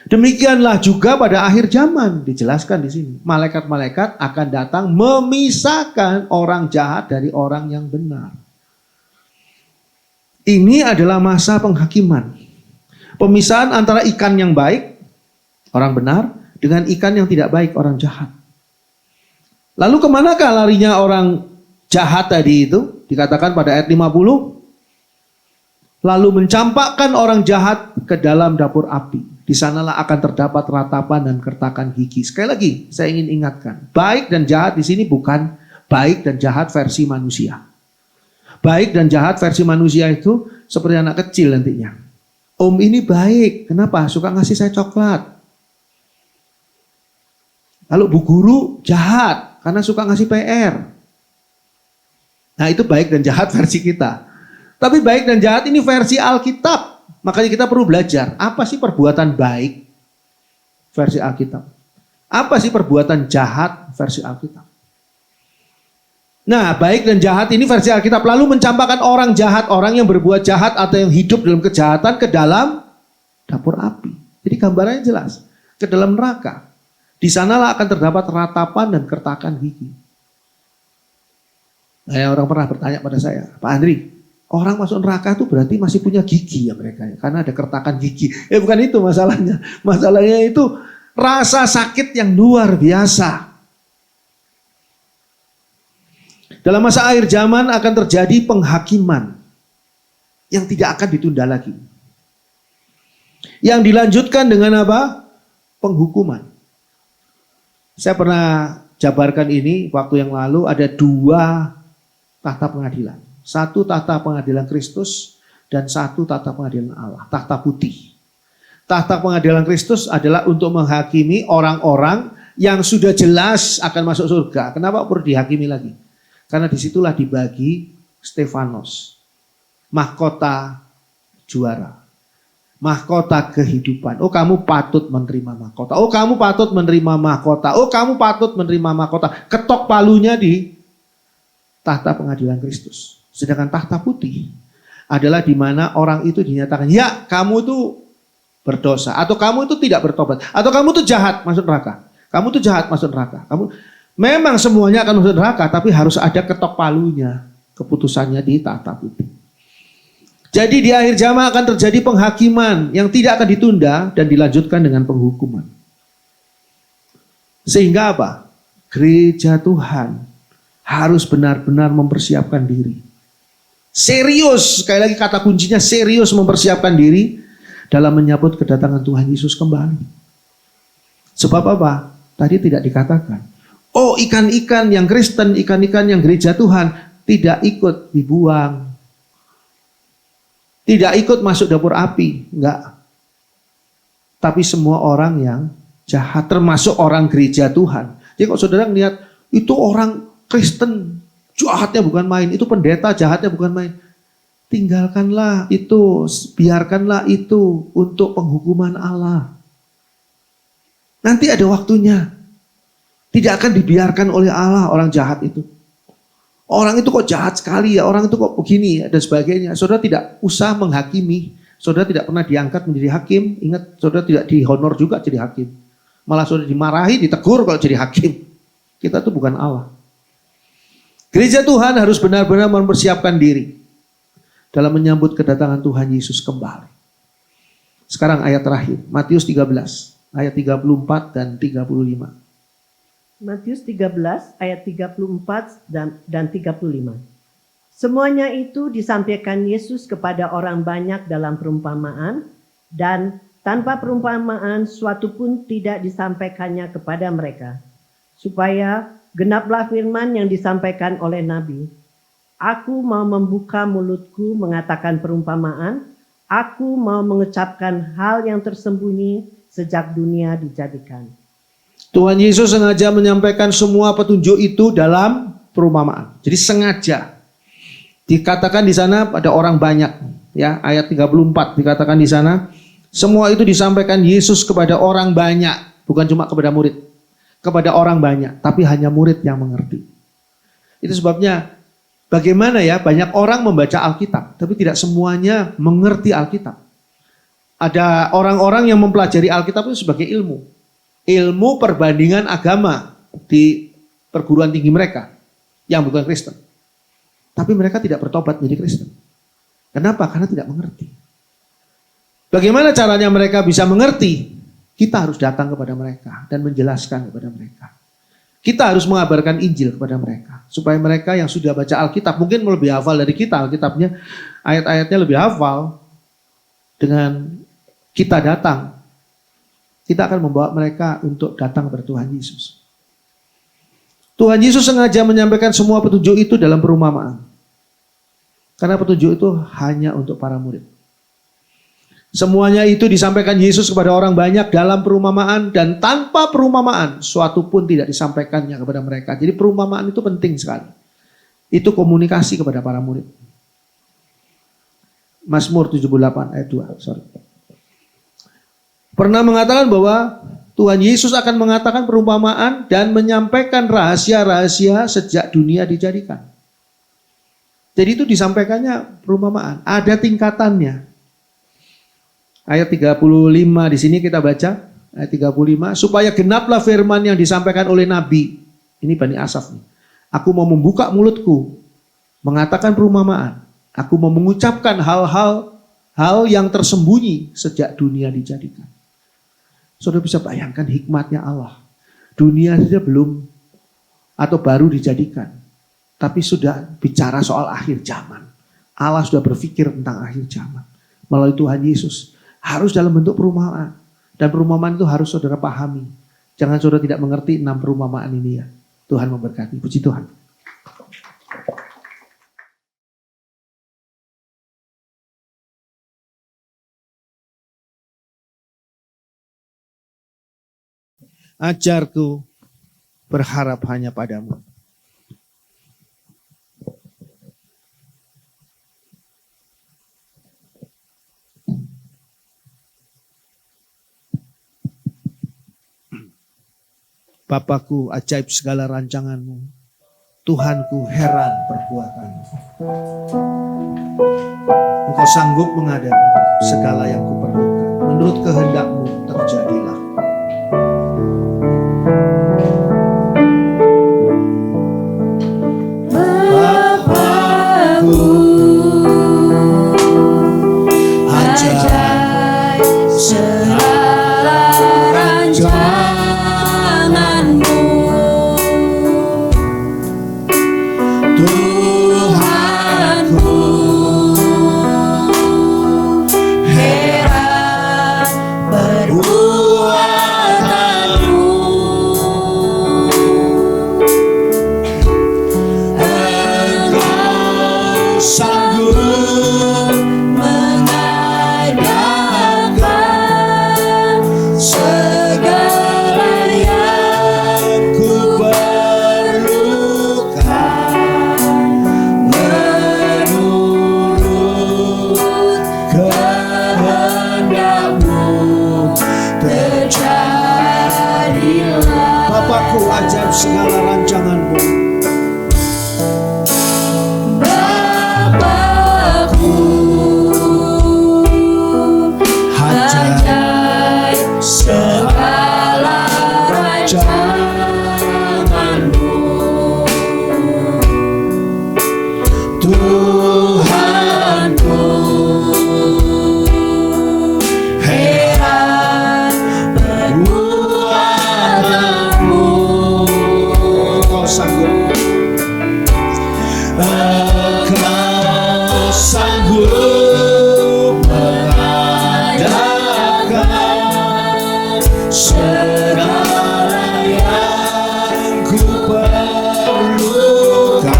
Demikianlah juga pada akhir zaman, dijelaskan di sini. Malaikat-malaikat akan datang memisahkan orang jahat dari orang yang benar. Ini adalah masa penghakiman. Pemisahan antara ikan yang baik, orang benar, dengan ikan yang tidak baik, orang jahat. Lalu kemanakah larinya orang jahat tadi itu? Dikatakan pada ayat 50. Lalu mencampakkan orang jahat ke dalam dapur api. Di sanalah akan terdapat ratapan dan kertakan gigi. Sekali lagi, saya ingin ingatkan. Baik dan jahat di sini bukan baik dan jahat versi manusia. Baik dan jahat versi manusia itu seperti anak kecil nantinya. Om ini baik, kenapa? Suka ngasih saya coklat. Lalu bu guru jahat, karena suka ngasih PR. Nah itu baik dan jahat versi kita. Tapi baik dan jahat ini versi Alkitab. Makanya kita perlu belajar. Apa sih perbuatan baik versi Alkitab? Apa sih perbuatan jahat versi Alkitab? Nah, baik dan jahat ini versi Alkitab. Lalu mencampakkan orang jahat, orang yang berbuat jahat atau yang hidup dalam kejahatan ke dalam dapur api. Jadi gambarannya jelas. Ke dalam neraka. Di sanalah akan terdapat ratapan dan kertakan gigi. Nah, orang pernah bertanya pada saya, Pak Andri, orang masuk neraka itu berarti masih punya gigi ya mereka ya, karena ada kertakan gigi. Bukan itu masalahnya. Masalahnya itu rasa sakit yang luar biasa. Dalam masa akhir zaman akan terjadi penghakiman yang tidak akan ditunda lagi. Yang dilanjutkan dengan apa? Penghukuman. Saya pernah jabarkan ini waktu yang lalu, ada 2 tahta pengadilan. 1 tahta pengadilan Kristus dan 1 tahta pengadilan Allah, tahta putih. Tahta pengadilan Kristus adalah untuk menghakimi orang-orang yang sudah jelas akan masuk surga. Kenapa perlu dihakimi lagi? Karena disitulah dibagi Stefanos, mahkota juara, mahkota kehidupan. Oh kamu patut menerima mahkota. Oh kamu patut menerima mahkota. Oh kamu patut menerima mahkota. Ketok palunya di tahta pengadilan Kristus. Sedangkan tahta putih adalah di mana orang itu dinyatakan, ya kamu tuh berdosa, atau kamu itu tidak bertobat, atau kamu tuh jahat masuk neraka. Kamu tuh jahat masuk neraka. Memang semuanya akan masuk neraka, tapi harus ada ketok palunya, keputusannya di tahta putih. Jadi di akhir zaman akan terjadi penghakiman yang tidak akan ditunda dan dilanjutkan dengan penghukuman. Sehingga apa? Gereja Tuhan harus benar-benar mempersiapkan diri. Serius, sekali lagi kata kuncinya serius mempersiapkan diri dalam menyambut kedatangan Tuhan Yesus kembali. Sebab apa? Tadi tidak dikatakan. Oh ikan-ikan yang Kristen, ikan-ikan yang gereja Tuhan tidak ikut dibuang. Tidak ikut masuk dapur api, enggak. Tapi semua orang yang jahat, termasuk orang gereja Tuhan. Jadi kalau saudara melihat itu orang Kristen, jahatnya bukan main, itu pendeta jahatnya bukan main. Tinggalkanlah itu, biarkanlah itu untuk penghukuman Allah. Nanti ada waktunya. Tidak akan dibiarkan oleh Allah orang jahat itu. Orang itu kok jahat sekali ya, orang itu kok begini ya, dan sebagainya. Saudara tidak usah menghakimi. Saudara tidak pernah diangkat menjadi hakim. Ingat, saudara tidak dihonor juga jadi hakim. Malah saudara dimarahi, ditegur kalau jadi hakim. Kita itu bukan Allah. Gereja Tuhan harus benar-benar mempersiapkan diri dalam menyambut kedatangan Tuhan Yesus kembali. Sekarang ayat terakhir, Matius 13, ayat 34 dan 35. Matius 13 ayat 34 dan 35. Semuanya itu disampaikan Yesus kepada orang banyak dalam perumpamaan, dan tanpa perumpamaan suatu pun tidak disampaikannya kepada mereka, supaya genaplah firman yang disampaikan oleh Nabi. Aku mau membuka mulutku mengatakan perumpamaan, aku mau mengucapkan hal yang tersembunyi sejak dunia dijadikan. Tuhan Yesus sengaja menyampaikan semua petunjuk itu dalam perumpamaan. Jadi sengaja. Dikatakan di sana pada orang banyak, ya, ayat 34 dikatakan di sana, semua itu disampaikan Yesus kepada orang banyak, bukan cuma kepada murid. Kepada orang banyak, tapi hanya murid yang mengerti. Itu sebabnya Bagaimana ya, banyak orang membaca Alkitab, tapi tidak semuanya mengerti Alkitab. Ada orang-orang yang mempelajari Alkitab itu sebagai ilmu. Ilmu perbandingan agama di perguruan tinggi mereka yang bukan Kristen. Tapi mereka tidak bertobat menjadi Kristen. Kenapa? Karena tidak mengerti. Bagaimana caranya mereka bisa mengerti? Kita harus datang kepada mereka dan menjelaskan kepada mereka. Kita harus mengabarkan Injil kepada mereka. Supaya mereka yang sudah baca Alkitab, mungkin lebih hafal dari kita Alkitabnya, ayat-ayatnya lebih hafal. Dengan kita datang, kita akan membawa mereka untuk datang kepada Tuhan Yesus. Tuhan Yesus sengaja menyampaikan semua petunjuk itu dalam perumpamaan. Karena petunjuk itu hanya untuk para murid. Semuanya itu disampaikan Yesus kepada orang banyak dalam perumpamaan, dan tanpa perumpamaan suatu pun tidak disampaikannya kepada mereka. Jadi perumpamaan itu penting sekali. Itu komunikasi kepada para murid. Mazmur 78 ayat 2. Pernah mengatakan bahwa Tuhan Yesus akan mengatakan perumpamaan dan menyampaikan rahasia-rahasia sejak dunia dijadikan. Jadi itu disampaikannya perumpamaan, ada tingkatannya. Ayat 35 di sini kita baca, ayat 35, supaya genaplah firman yang disampaikan oleh Nabi. Ini Bani Asaf nih. Aku mau membuka mulutku, mengatakan perumpamaan. Aku mau mengucapkan hal yang tersembunyi sejak dunia dijadikan. Saudara bisa bayangkan hikmatnya Allah. Dunia saja belum atau baru dijadikan, tapi sudah bicara soal akhir zaman. Allah sudah berpikir tentang akhir zaman melalui Tuhan Yesus. Harus dalam bentuk perumpamaan. Dan perumpamaan itu harus saudara pahami. Jangan saudara tidak mengerti 6 perumpamaan ini ya. Tuhan memberkati. Puji Tuhan. Ajarku berharap hanya padamu. Bapakku, ajaib segala rancanganmu. Tuhanku, heran perbuatanmu. Engkau sanggup mengadakan segala yang kuperlukan. Menurut kehendakmu terjadilah. Bapakku, ajaib segala rancanganmu. Tuhanku, heran perbuatanmu. Engkau sanggup mengadakan segala yang ku perlukan. Menurut kehendakmu terjadilah. Bapakku, ajaib segala rancanganmu. Bapakku, ajaib segala rancanganmu. Tuhanku, heran perbuatanmu. Engkau sanggup. Engkau sanggup mengadakan segala yang ku perlukan.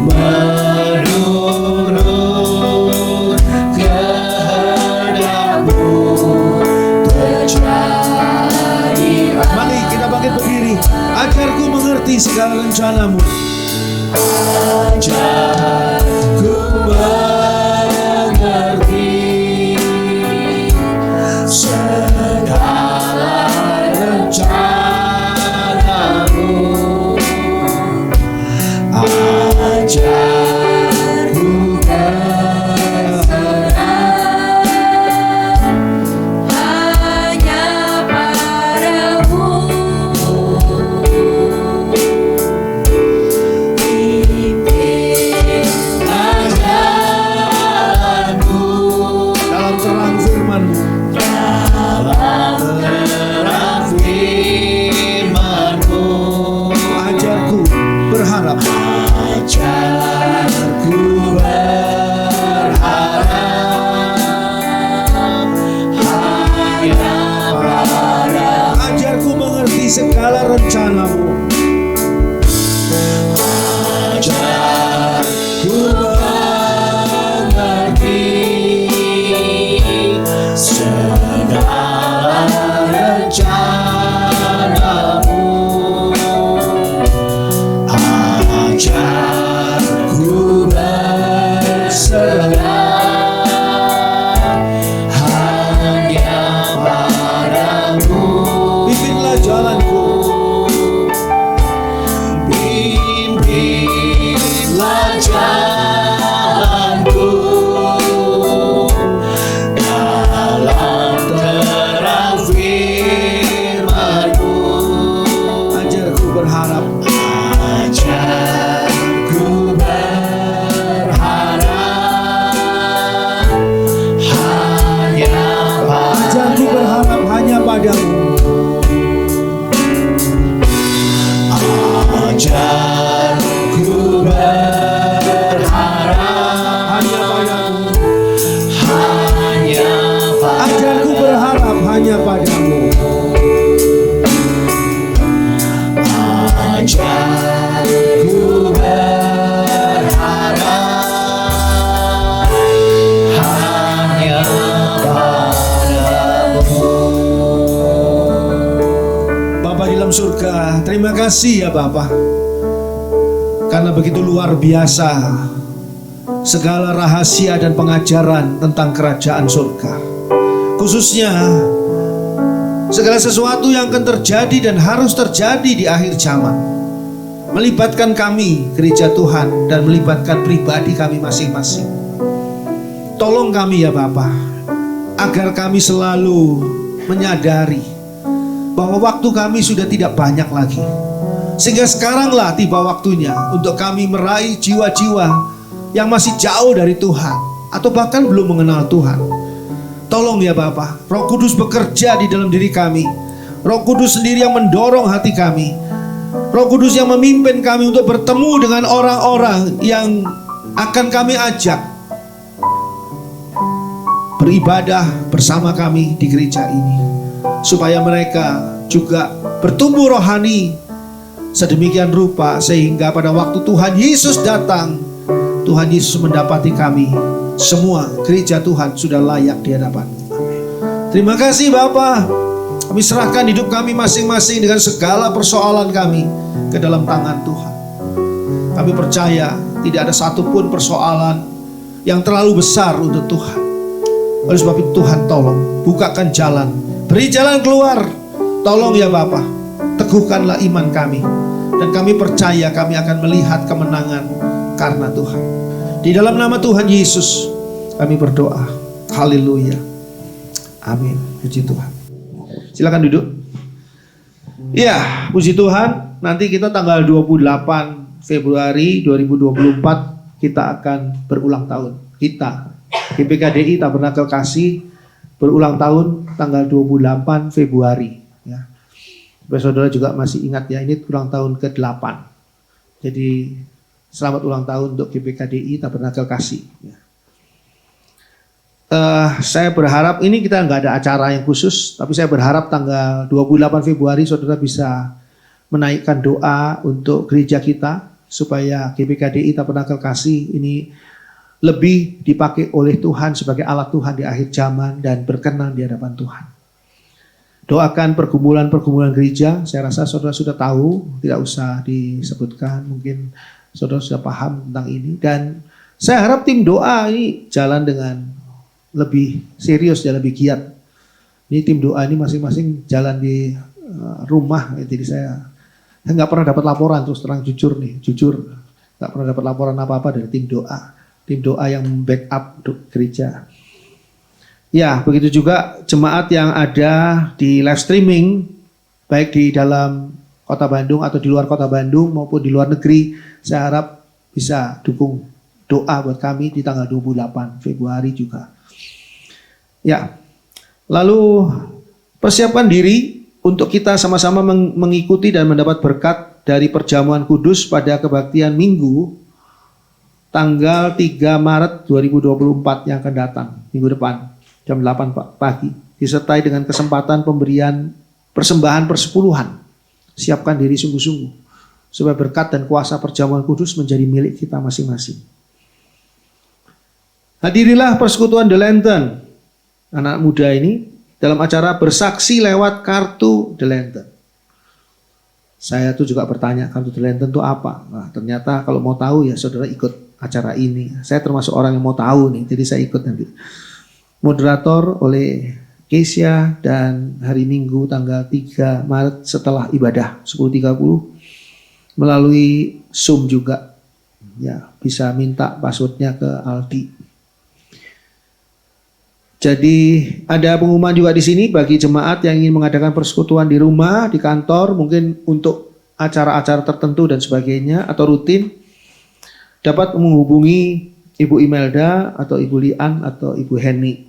Menurut kehendakmu terjadilah. Mari kita bangkit berdiri. Ajarku mengerti segala rencanamu. Ajarku mengerti segala ajarku berserah hanya padamu. Pimpinlah jalanku Dalam terang firman-Mu. dalam terang firman-Mu. Ajarku berharap. Ajarku berharap hanya padamu. Ajarku mengerti segala rencana-Mu. Ajarku mengerti segala rencana-Mu. Ajarku berserah hanya padamu. Pimpinlah jalanku. Pimpinlah jalanku dalam terang firman-Mu. Ajarku berharap. Ajarku berharap hanya Ajarku berharap hanya padamu. Ajarku berharap Hanya padamu. hanya Ajarku berharap hanya padamu. Ajarku berharap hanya padamu. Bapa di dalam surga, terima kasih ya Bapa, karena begitu luar biasa segala rahasia dan pengajaran tentang kerajaan surga. Khususnya segala sesuatu yang akan terjadi dan harus terjadi di akhir zaman, melibatkan kami gereja Tuhan dan melibatkan pribadi kami masing-masing. Tolong kami ya Bapa, agar kami selalu menyadari bahwa waktu kami sudah tidak banyak lagi, sehingga sekaranglah tiba waktunya untuk kami meraih jiwa-jiwa yang masih jauh dari Tuhan atau bahkan belum mengenal Tuhan. Tolong ya Bapa, Roh Kudus bekerja di dalam diri kami. Roh Kudus sendiri yang mendorong hati kami. Roh Kudus yang memimpin kami untuk bertemu dengan orang-orang yang akan kami ajak beribadah bersama kami di gereja ini, supaya mereka juga bertumbuh rohani sedemikian rupa sehingga pada waktu Tuhan Yesus datang, Tuhan Yesus mendapati kami semua gereja Tuhan sudah layak di hadapan. Terima kasih Bapa. Kami serahkan hidup kami masing-masing dengan segala persoalan kami ke dalam tangan Tuhan. Kami percaya tidak ada satupun persoalan yang terlalu besar untuk Tuhan. Oleh sebab itu Tuhan tolong bukakan jalan, beri jalan keluar. Tolong ya Bapa, teguhkanlah iman kami, dan kami percaya kami akan melihat kemenangan karena Tuhan. Di dalam nama Tuhan Yesus kami berdoa. Haleluya. Amin. Puji Tuhan. Silakan duduk. Ya, puji Tuhan. Nanti kita tanggal 28 Februari 2024 kita akan berulang tahun. Kita GPKDI Tabernakel Kasih berulang tahun tanggal 28 Februari ya. Saudara juga masih ingat ya, ini ulang tahun ke-8. Jadi selamat ulang tahun untuk GPKDI Tabernakel Kasih ya. Saya berharap ini kita nggak ada acara yang khusus, tapi saya berharap tanggal 28 Februari saudara bisa menaikkan doa untuk gereja kita supaya GPKDI Tabernakel Kasih ini lebih dipakai oleh Tuhan sebagai alat Tuhan di akhir zaman dan berkenan di hadapan Tuhan. Doakan pergumulan-pergumulan gereja, saya rasa saudara sudah tahu, tidak usah disebutkan, mungkin saudara sudah paham tentang ini. Dan saya harap tim doa ini jalan dengan lebih serius dan lebih giat. Ini tim doa ini masing-masing jalan di rumah, jadi saya nggak pernah dapat laporan, terus terang jujur nih, jujur. Nggak pernah dapat laporan apa-apa dari tim doa yang backup gereja. Ya, begitu juga jemaat yang ada di live streaming, baik di dalam kota Bandung atau di luar kota Bandung maupun di luar negeri. Saya harap bisa dukung doa buat kami di tanggal 28 Februari juga. Ya, lalu persiapkan diri untuk kita sama-sama mengikuti dan mendapat berkat dari perjamuan kudus pada kebaktian Minggu tanggal 3 Maret 2024 yang akan datang, minggu depan, jam 8 pagi. Disertai dengan kesempatan pemberian persembahan persepuluhan. Siapkan diri sungguh-sungguh, supaya berkat dan kuasa perjamuan kudus menjadi milik kita masing-masing. Hadirilah persekutuan The Lantern, anak muda ini, dalam acara bersaksi lewat kartu The Lantern. Saya tuh juga bertanya, kartu The Lantern itu apa? Nah, ternyata kalau mau tahu ya saudara ikut acara ini. Saya termasuk orang yang mau tahu nih, jadi saya ikut nanti. Moderator oleh Kesia dan hari Minggu tanggal 3 Maret setelah ibadah 10.30 melalui Zoom juga. Ya, bisa minta passwordnya ke Aldi. Jadi ada pengumuman juga di sini bagi jemaat yang ingin mengadakan persekutuan di rumah, di kantor, mungkin untuk acara-acara tertentu dan sebagainya atau rutin, dapat menghubungi Ibu Imelda atau Ibu Lian atau Ibu Heni.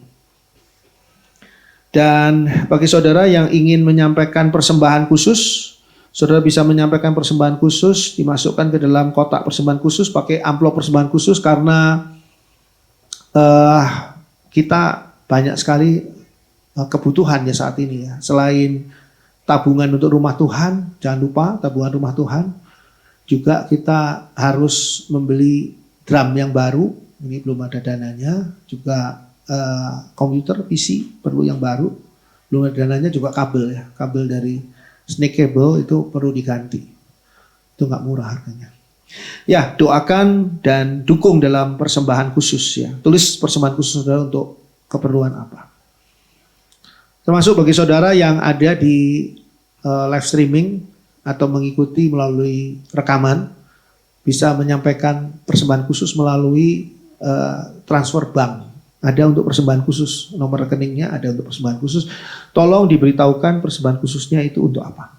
Dan bagi saudara yang ingin menyampaikan persembahan khusus, saudara bisa menyampaikan persembahan khusus, dimasukkan ke dalam kotak persembahan khusus, pakai amplop persembahan khusus karena kita banyak sekali kebutuhan ya saat ini ya. Selain tabungan untuk rumah Tuhan, jangan lupa tabungan rumah Tuhan, juga kita harus membeli drum yang baru, ini belum ada dananya, juga komputer PC perlu yang baru, belum ada dananya, juga kabel ya, kabel dari snake cable itu perlu diganti, itu nggak murah harganya. Ya, doakan dan dukung dalam persembahan khusus ya, tulis persembahan khusus saudara untuk keperluan apa. Termasuk bagi saudara yang ada di live streaming atau mengikuti melalui rekaman, bisa menyampaikan persembahan khusus melalui transfer bank. Ada untuk persembahan khusus, nomor rekeningnya ada untuk persembahan khusus. Tolong diberitahukan persembahan khususnya itu untuk apa.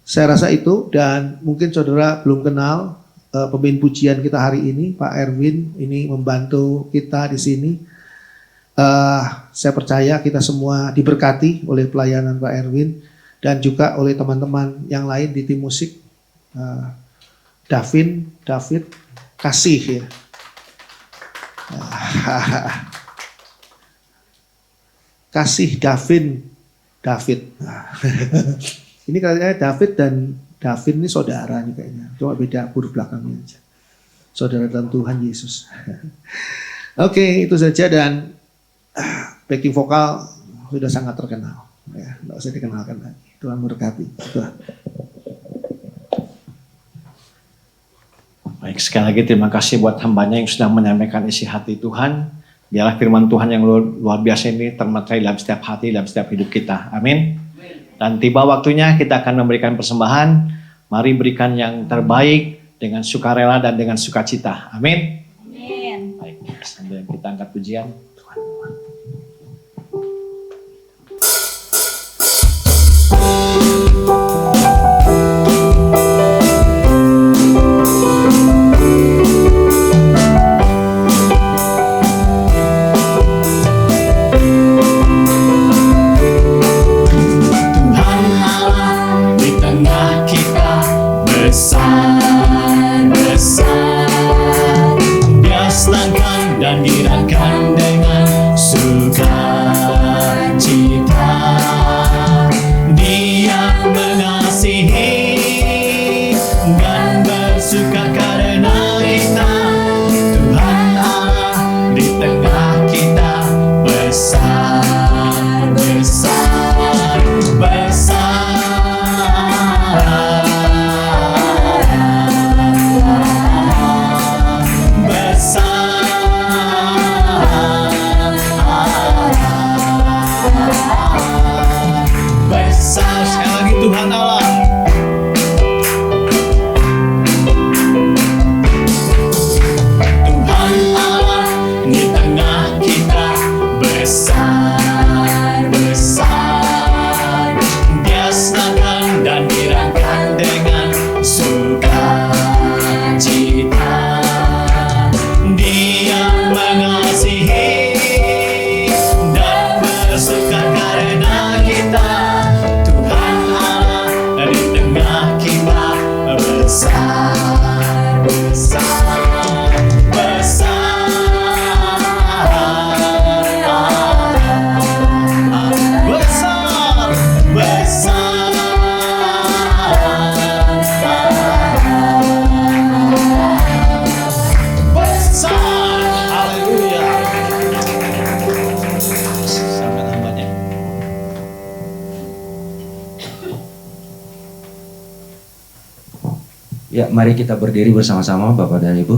Saya rasa itu, dan mungkin saudara belum kenal pemimpin pujian kita hari ini, Pak Erwin, ini membantu kita di sini. Saya percaya kita semua diberkati oleh pelayanan Pak Erwin dan juga oleh teman-teman yang lain di tim musik. David, kasih ya. Kasih David. Ini kayaknya David dan David ini saudara nih kayaknya. Cuma beda huruf belakangnya aja. Saudara dalam Tuhan Yesus. Oke, itu saja, dan backing vokal sudah sangat terkenal. Ya, nggak usah dikenalkan lagi. Tuhan memberkati. Tuhan. Baik, sekali lagi terima kasih buat hambanya yang sudah menyampaikan isi hati Tuhan. Biarlah firman Tuhan yang luar biasa ini termaterai dalam setiap hati, dalam setiap hidup kita. Amin. Dan tiba waktunya kita akan memberikan persembahan. Mari berikan yang terbaik dengan sukarela dan dengan sukacita. Amin. Amin. Baik, sambil kita angkat pujian. Besar, dia senangkan dan girakan dengan Mari kita berdiri bersama-sama Bapak dan Ibu.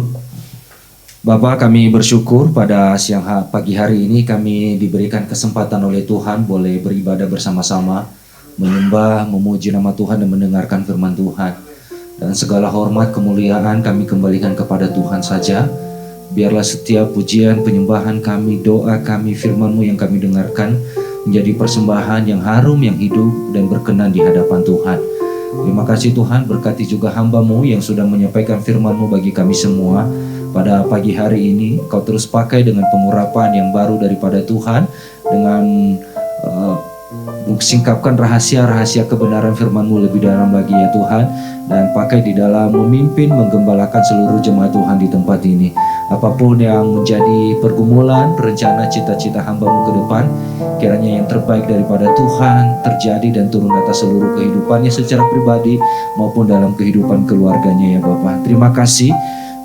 Bapak, kami bersyukur pada pagi hari ini kami diberikan kesempatan oleh Tuhan boleh beribadah bersama-sama, menyembah, memuji nama Tuhan dan mendengarkan firman Tuhan. Dan segala hormat kemuliaan kami kembalikan kepada Tuhan saja. Biarlah setiap pujian, penyembahan kami, doa kami, firman-Mu yang kami dengarkan menjadi persembahan yang harum, yang hidup dan berkenan di hadapan Tuhan. Terima kasih Tuhan, berkati juga hamba-Mu yang sudah menyampaikan firman-Mu bagi kami semua. Pada pagi hari ini, Kau terus pakai dengan pengurapan yang baru daripada Tuhan, dengan singkapkan rahasia-rahasia kebenaran firman-Mu lebih dalam lagi ya Tuhan, dan pakai di dalam memimpin, menggembalakan seluruh jemaat Tuhan di tempat ini. Apapun yang menjadi pergumulan, rencana, cita-cita hamba-Mu ke depan, kiranya yang terbaik daripada Tuhan terjadi dan turun atas seluruh kehidupannya secara pribadi maupun dalam kehidupan keluarganya ya Bapak. Terima kasih.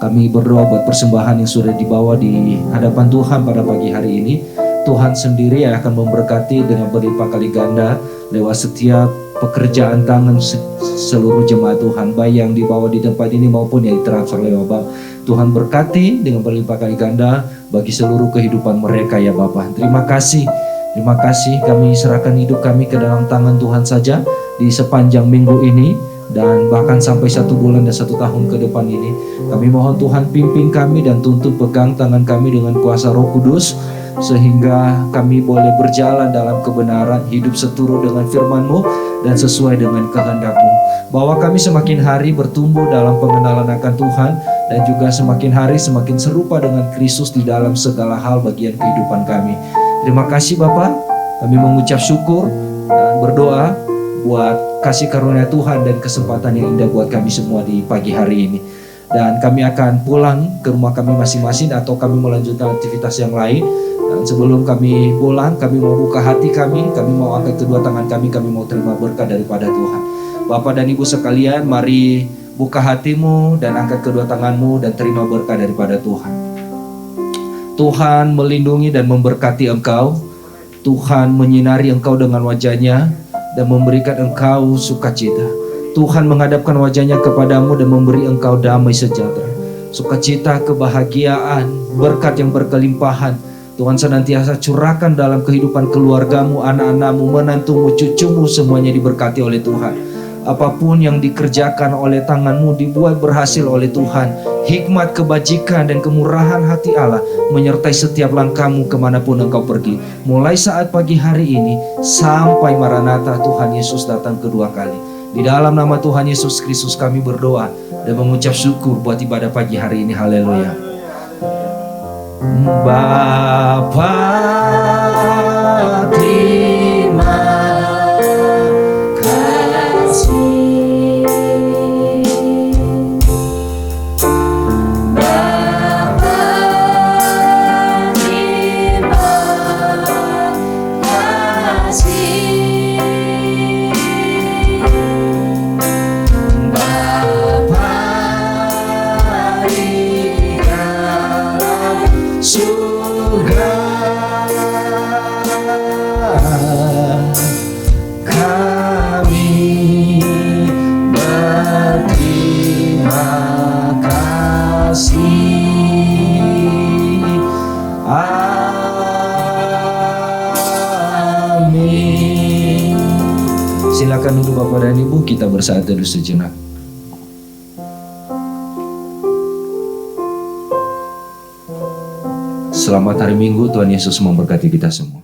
Kami berdoa buat persembahan yang sudah dibawa di hadapan Tuhan pada pagi hari ini. Tuhan sendiri yang akan memberkati dengan berlimpah kali ganda lewat setiap pekerjaan tangan seluruh jemaat Tuhan, baik yang dibawa di tempat ini maupun yang ditransfer lewat Bapak. Tuhan berkati dengan berlimpah kali ganda bagi seluruh kehidupan mereka ya Bapak. Terima kasih. Terima kasih, kami serahkan hidup kami ke dalam tangan Tuhan saja di sepanjang minggu ini dan bahkan sampai 1 bulan dan 1 tahun ke depan ini. Kami mohon Tuhan pimpin kami dan tuntun pegang tangan kami dengan kuasa Roh Kudus, sehingga kami boleh berjalan dalam kebenaran, hidup seturut dengan firman-Mu dan sesuai dengan kehendak-Mu. Bahwa kami semakin hari bertumbuh dalam pengenalan akan Tuhan dan juga semakin hari semakin serupa dengan Kristus di dalam segala hal bagian kehidupan kami. Terima kasih Bapak, kami mengucap syukur dan berdoa buat kasih karunia Tuhan dan kesempatan yang indah buat kami semua di pagi hari ini. Dan kami akan pulang ke rumah kami masing-masing atau kami melanjutkan aktivitas yang lain. Dan sebelum kami pulang, kami mau buka hati kami mau angkat kedua tangan kami mau terima berkat daripada Tuhan. Bapak dan Ibu sekalian, mari buka hatimu dan angkat kedua tanganmu dan terima berkat daripada Tuhan. Tuhan melindungi dan memberkati engkau. Tuhan menyinari engkau dengan wajah-Nya dan memberikan engkau sukacita. Tuhan menghadapkan wajah-Nya kepadamu dan memberi engkau damai sejahtera, sukacita, kebahagiaan, berkat yang berkelimpahan. Tuhan senantiasa curahkan dalam kehidupan keluargamu, anak-anakmu, menantumu, cucumu, semuanya diberkati oleh Tuhan. Apapun yang dikerjakan oleh tanganmu dibuat berhasil oleh Tuhan. Hikmat, kebajikan, dan kemurahan hati Allah menyertai setiap langkahmu kemanapun engkau pergi. Mulai saat pagi hari ini sampai Maranatha Tuhan Yesus datang kedua kali. Di dalam nama Tuhan Yesus Kristus kami berdoa dan mengucap syukur buat ibadah pagi hari ini. Haleluya. Bapa, terima kasih. Bapa, terima kasih. Bapa di dalam surga, kami berterima kasih. Amin. Silakan duduk Bapak dan Ibu, kita bersaat teduh sejenak. Selamat hari Minggu, Tuhan Yesus memberkati kita semua.